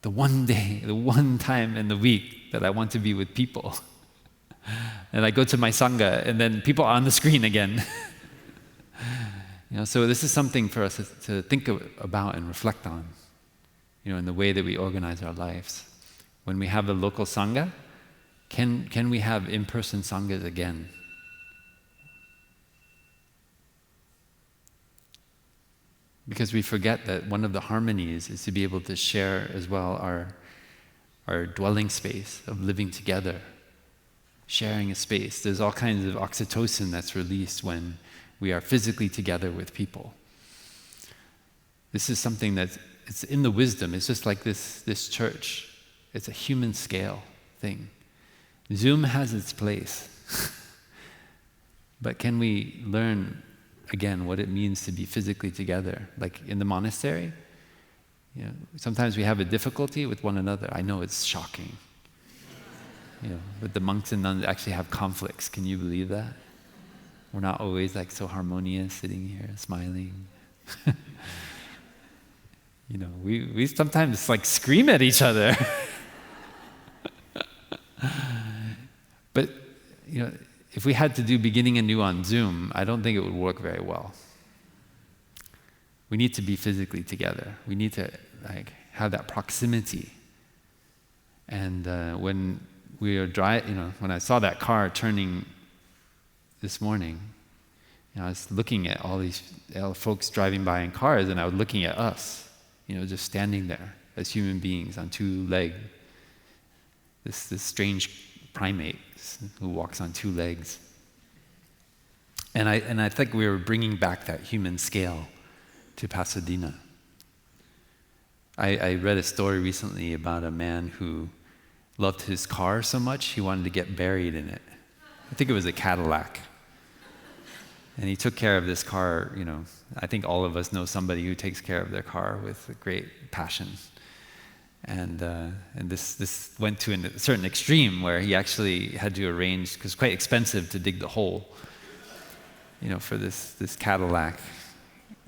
E: The one time in the week that I want to be with people. And I go to my sangha, and then people are on the screen again. So this is something for us to think about and reflect on, in the way that we organize our lives. When we have a local sangha, can we have in-person sanghas again? Because we forget that one of the harmonies is to be able to share as well our dwelling space of living together, sharing a space. There's all kinds of oxytocin that's released when we are physically together with people. This is something it's in the wisdom. It's just like this church. It's a human scale thing. Zoom has its place. But can we learn, again, what it means to be physically together? Like in the monastery, sometimes we have a difficulty with one another. I know it's shocking. But the monks and nuns actually have conflicts. Can you believe that? We're not always like so harmonious, sitting here, smiling. We sometimes like scream at each other. But, if we had to do beginning anew on Zoom, I don't think it would work very well. We need to be physically together. We need to have that proximity. And when we were when I saw that car turning this morning, I was looking at all these folks driving by in cars, and I was looking at us, just standing there as human beings on 2 legs. This strange primate who walks on two legs. And I think we were bringing back that human scale to Pasadena. I read a story recently about a man who loved his car so much he wanted to get buried in it. I think it was a Cadillac. And he took care of this car, you know. I think all of us know somebody who takes care of their car with great passion. And this went to a certain extreme where he actually had to arrange, because it's quite expensive to dig the hole, you know, for this Cadillac.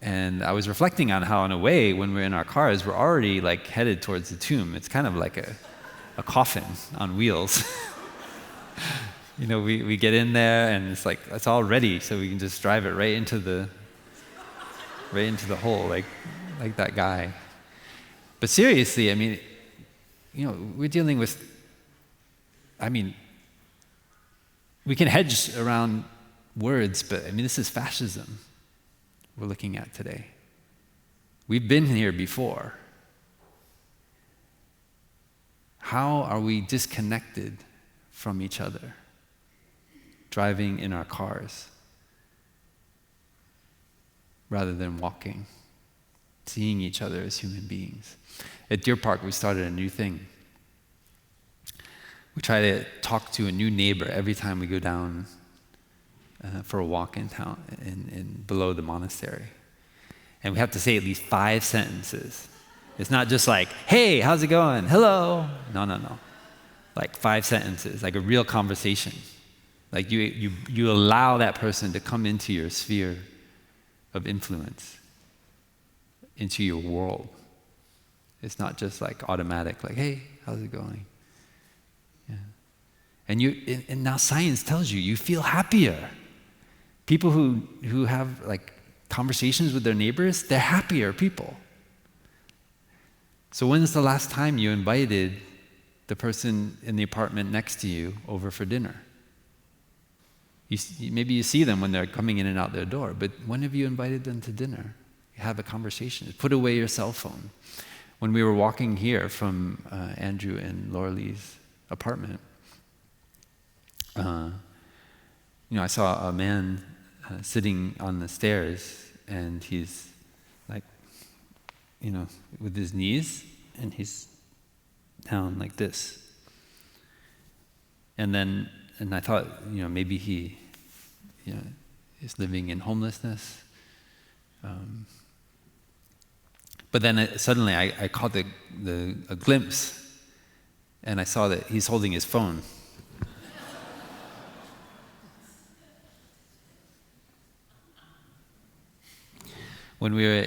E: And I was reflecting on how, in a way, when we're in our cars, we're already like headed towards the tomb. It's kind of like a coffin on wheels. You know, we get in there and it's like, it's all ready, so we can just drive it right into the hole, like that guy. But seriously, I mean, you know, we're dealing with, I mean, we can hedge around words, but I mean, this is fascism we're looking at today. We've been here before. How are we disconnected from each other, driving in our cars rather than walking, seeing each other as human beings? At Deer Park, we started a new thing. We try to talk to a new neighbor every time we go down for a walk in town, in below the monastery. And we have to say at least 5 sentences. It's not just like, hey, how's it going? Hello. No. Like 5 sentences, like a real conversation. Like you allow that person to come into your sphere of influence, into your world. It's not just like automatic, like, hey, how's it going? Yeah. And now science tells you feel happier. People who have like conversations with their neighbors, they're happier people. So when's the last time you invited the person in the apartment next to you over for dinner? Maybe you see them when they're coming in and out their door, but when have you invited them to dinner? Have a conversation. Put away your cell phone. When we were walking here from Andrew and Laura Lee's apartment, I saw a man sitting on the stairs, and he's like, with his knees, and he's down like this. And I thought, maybe he, is living in homelessness. But then suddenly I caught a glimpse, and I saw that he's holding his phone. When we were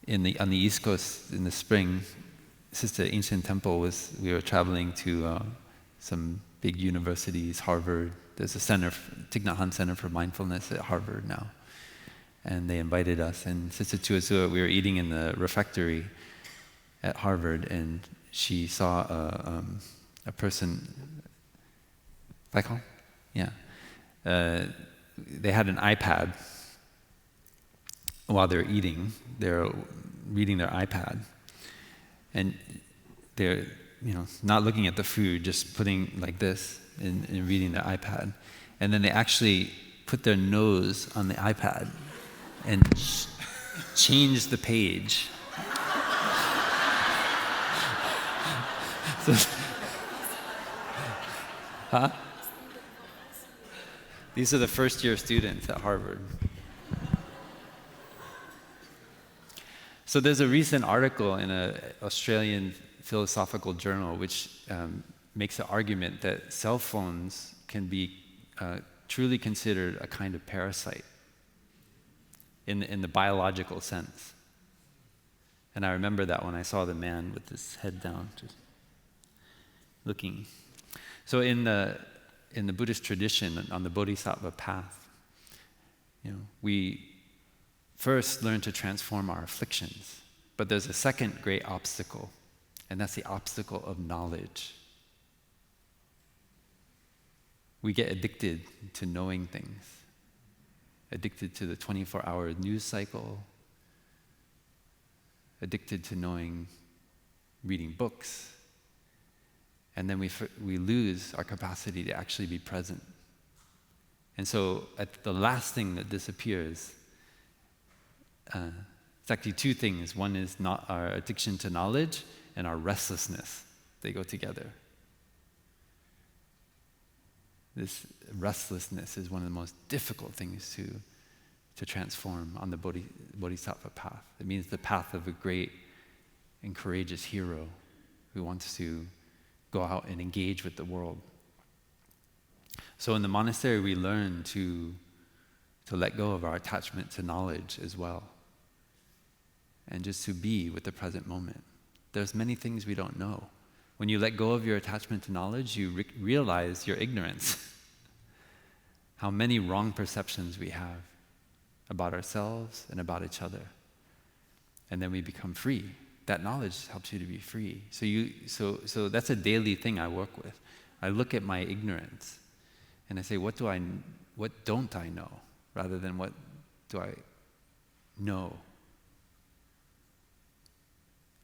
E: on the East Coast in the spring, Sister Ancient Temple we were traveling to some big universities, Harvard. There's a center, Thich Nhat Hanh Center for Mindfulness at Harvard now. And they invited us. And Sister Tuasua, we were eating in the refectory at Harvard, and she saw a person, yeah. They had an iPad. While they're eating, they're reading their iPad. And they're, not looking at the food, just putting like this and reading their iPad. And then they actually put their nose on the iPad and change the page. These are the first-year students at Harvard. So there's a recent article in an Australian philosophical journal which makes an argument that cell phones can be truly considered a kind of parasite in the biological sense. And I remember that when I saw the man with his head down, just looking. So in the Buddhist tradition, on the Bodhisattva path, we first learn to transform our afflictions. But there's a second great obstacle, and that's the obstacle of knowledge. We get addicted to knowing things, addicted to the 24-hour news cycle, addicted to reading books. And then we lose our capacity to actually be present. And so the last thing that disappears, it's actually two things. One is not our addiction to knowledge and our restlessness. They go together. This restlessness is one of the most difficult things to transform on the bodhisattva path. It means the path of a great and courageous hero who wants to go out and engage with the world. So in the monastery, we learn to let go of our attachment to knowledge as well, and just to be with the present moment. There's many things we don't know. When you let go of your attachment to knowledge, you realize your ignorance. How many wrong perceptions we have about ourselves and about each other. And then we become free. That knowledge helps you to be free. So that's a daily thing I work with. I look at my ignorance and I say, what don't I know? Rather than what do I know?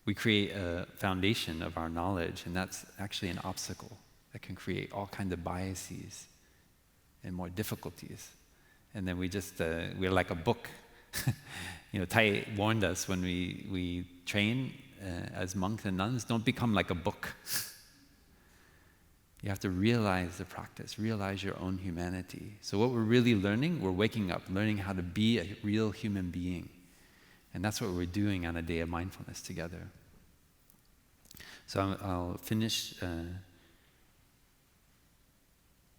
E: We create a foundation of our knowledge, and that's actually an obstacle that can create all kinds of biases and more difficulties. And then we're like a book. Tai warned us when we train as monks and nuns, don't become like a book. You have to realize the practice, realize your own humanity. So what we're really learning, we're waking up, learning how to be a real human being. And that's what we're doing on a day of mindfulness together. So I'll finish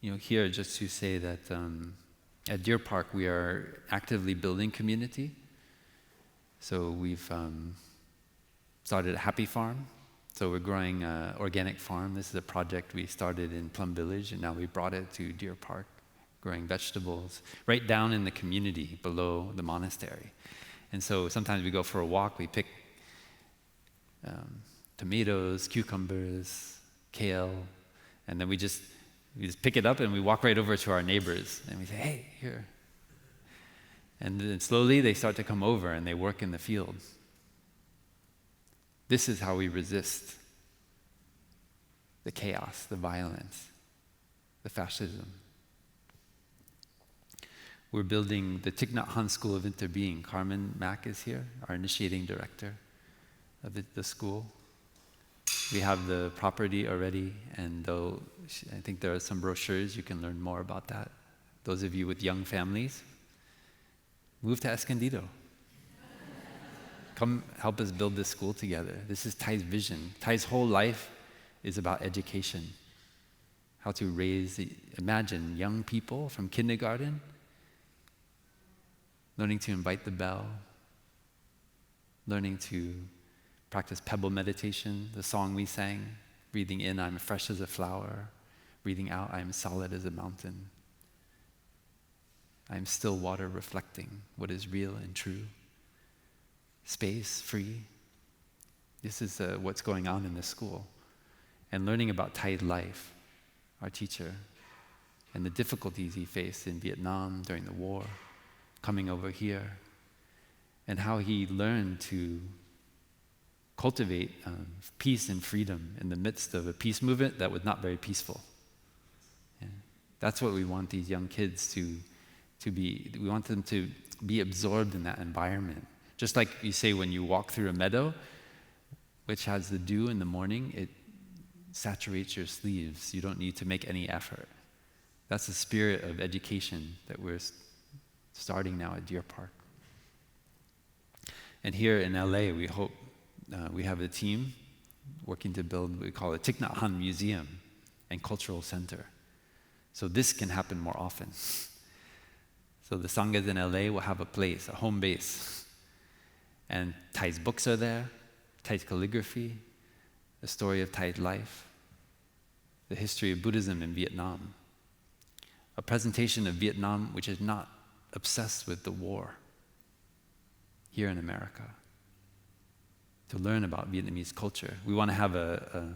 E: here just to say that at Deer Park we are actively building community. So we've started a happy farm. So we're growing an organic farm. This is a project we started in Plum Village, and now we brought it to Deer Park, growing vegetables right down in the community below the monastery. And so sometimes we go for a walk, we pick tomatoes, cucumbers, kale, and then we just pick it up and we walk right over to our neighbors and we say, hey, here. And then slowly they start to come over and they work in the fields. This is how we resist the chaos, the violence, the fascism. We're building the Thich Nhat Hanh School of Interbeing. Carmen Mack is here, our initiating director of the school. We have the property already, and I think there are some brochures, you can learn more about that. Those of you with young families, move to Escondido. Come help us build this school together. This is Thai's vision. Thai's whole life is about education. How to imagine young people from kindergarten, learning to invite the bell, learning to practice pebble meditation, the song we sang, breathing in, I'm fresh as a flower, breathing out, I am solid as a mountain. I am still water reflecting what is real and true. Space, free. This is what's going on in this school. And learning about Thai life, our teacher, and the difficulties he faced in Vietnam during the war, coming over here, and how he learned to cultivate peace and freedom in the midst of a peace movement that was not very peaceful. Yeah. That's what we want these young kids to be. We want them to be absorbed in that environment. Just like you say when you walk through a meadow, which has the dew in the morning, it saturates your sleeves. You don't need to make any effort. That's the spirit of education that we're starting now at Deer Park. And here in LA, we hope we have a team working to build, we call it Thich Nhat Hanh Museum and Cultural Center. So this can happen more often. So the Sanghas in LA will have a place, a home base. And Thai's books are there, Thai's calligraphy, the story of Thai life, the history of Buddhism in Vietnam, a presentation of Vietnam which is not obsessed with the war here in America, to learn about Vietnamese culture. We want to have a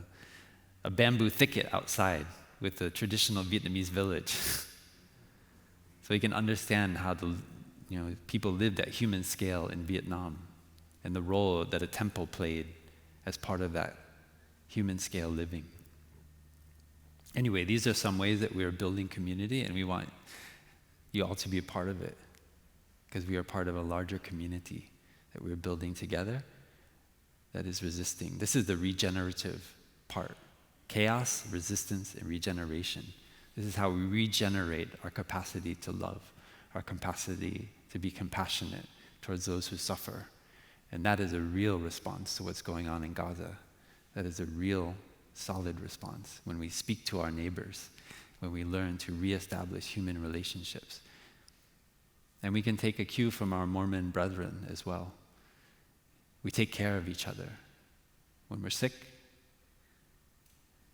E: bamboo thicket outside with the traditional Vietnamese village so you can understand how people lived at human scale in Vietnam and the role that a temple played as part of that human scale living. Anyway, these are some ways that we are building community, and we want you all to be a part of it, because we are part of a larger community that we're building together that is resisting. This is the regenerative part. Chaos, resistance, and regeneration. This is how we regenerate our capacity to love, our capacity to be compassionate towards those who suffer. And that is a real response to what's going on in Gaza. That is a real, solid response when we speak to our neighbors, when we learn to reestablish human relationships. And we can take a cue from our Mormon brethren as well. We take care of each other. When we're sick,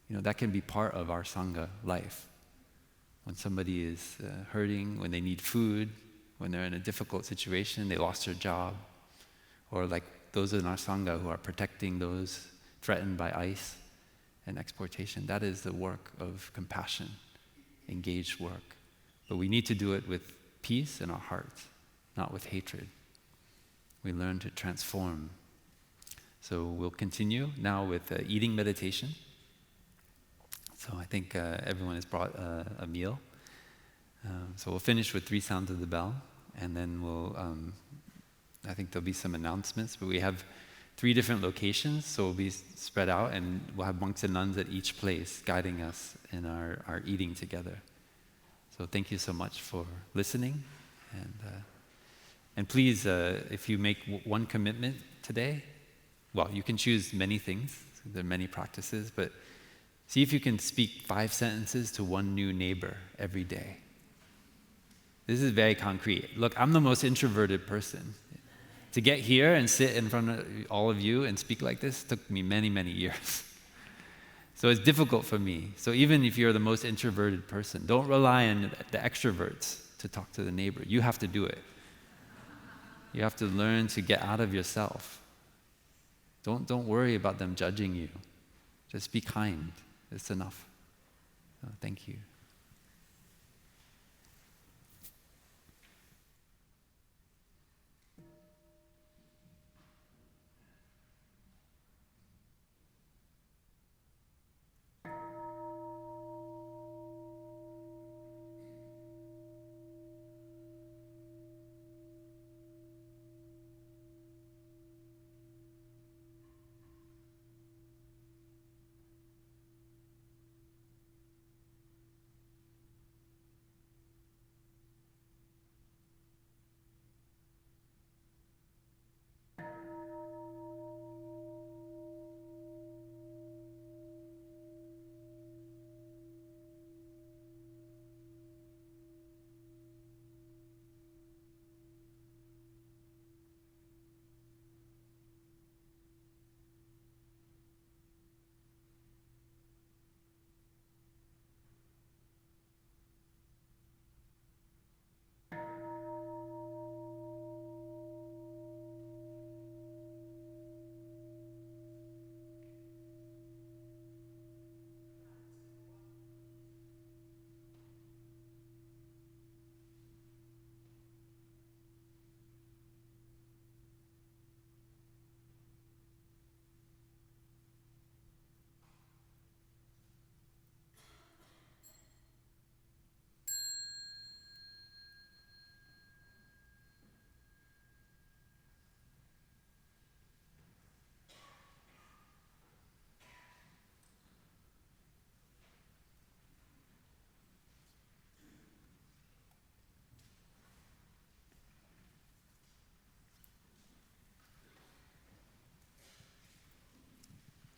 E: that can be part of our Sangha life. When somebody is hurting, when they need food, when they're in a difficult situation, they lost their job, or like those in our Sangha who are protecting those threatened by ICE and exportation. That is the work of compassion, engaged work. But we need to do it with peace in our hearts, not with hatred. We learn to transform. So we'll continue now with eating meditation. So I think everyone has brought a meal. So we'll finish with 3 sounds of the bell, and then I think there'll be some announcements, but we have 3 different locations, so we'll be spread out, and we'll have monks and nuns at each place guiding us in our eating together. So thank you so much for listening, and please, if you make one commitment today, well, you can choose many things, there are many practices, but see if you can speak 5 sentences to one new neighbor every day. This is very concrete. Look, I'm the most introverted person. To get here and sit in front of all of you and speak like this took me many, many years. So it's difficult for me. So even if you're the most introverted person, don't rely on the extroverts to talk to the neighbor. You have to do it. You have to learn to get out of yourself. Don't worry about them judging you. Just be kind. It's enough. So thank you.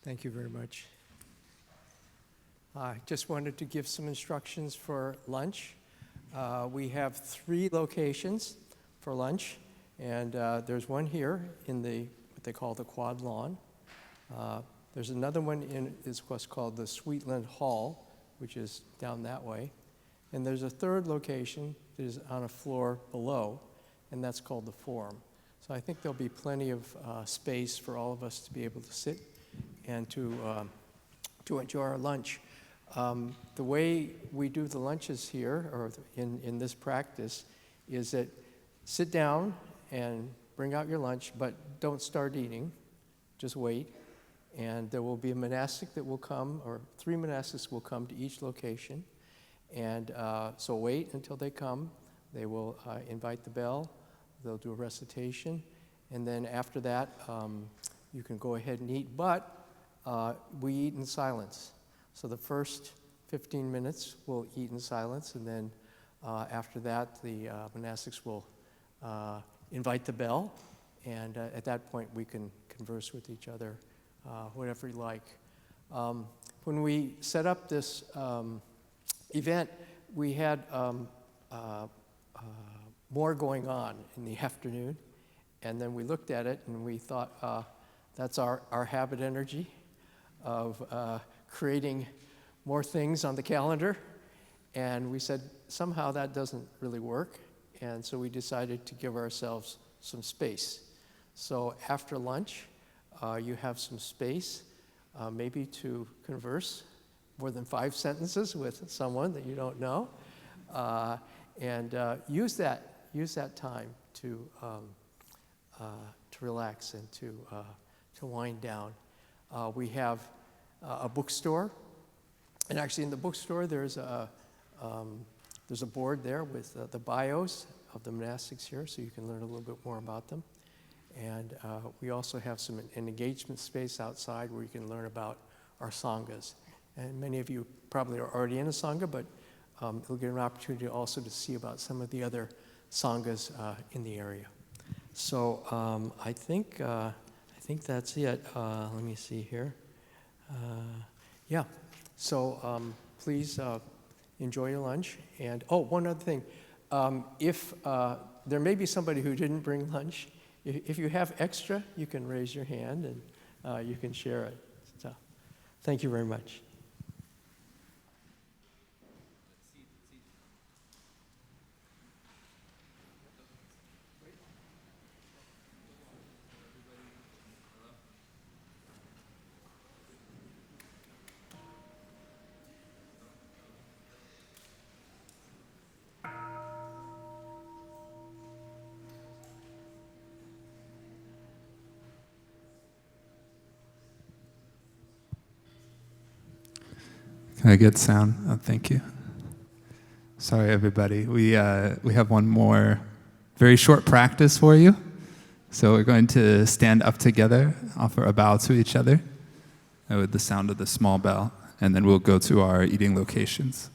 D: Thank you very much. I just wanted to give some instructions for lunch. We have 3 locations for lunch, and there's one here in what they call the Quad Lawn. There's another one is what's called the Sweetland Hall, which is down that way. And there's a 3rd location that is on a floor below, and that's called the Forum. So I think there'll be plenty of space for all of us to be able to sit and to enjoy our lunch. The way we do the lunches here, or in this practice, is that sit down and bring out your lunch, but don't start eating, just wait. And there will be a monastic that will come, or 3 monastics will come to each location. And so wait until they come. They will invite the bell. They'll do a recitation. And then after that, you can go ahead and eat. But we eat in silence. So the first 15 minutes we'll eat in silence. And then after that, the monastics will invite the bell. And at that point, we can converse with each other, whatever you like. When we set up this event, we had more going on in the afternoon, and then we looked at it and we thought, that's our habit energy of creating more things on the calendar, and we said somehow that doesn't really work, and so we decided to give ourselves some space. So after lunch, you have some space, maybe to converse more than 5 sentences with someone that you don't know, and use that time to relax and to wind down. We have a bookstore, and actually in the bookstore there's a board there with the bios of the monastics here, so you can learn a little bit more about them. And we also have an engagement space outside where you can learn about our sanghas. And many of you probably are already in a sangha, but you'll get an opportunity also to see about some of the other sanghas in the area. So I think that's it. Let me see here. Yeah. So please enjoy your lunch. And one other thing. If there may be somebody who didn't bring lunch, if you have extra, you can raise your hand and you can share it. So, thank you very much.
B: Can I get sound? Oh, thank you. Sorry, everybody. We have one more very short practice for you. So we're going to stand up together, offer a bow to each other with the sound of the small bell, and then we'll go to our eating locations.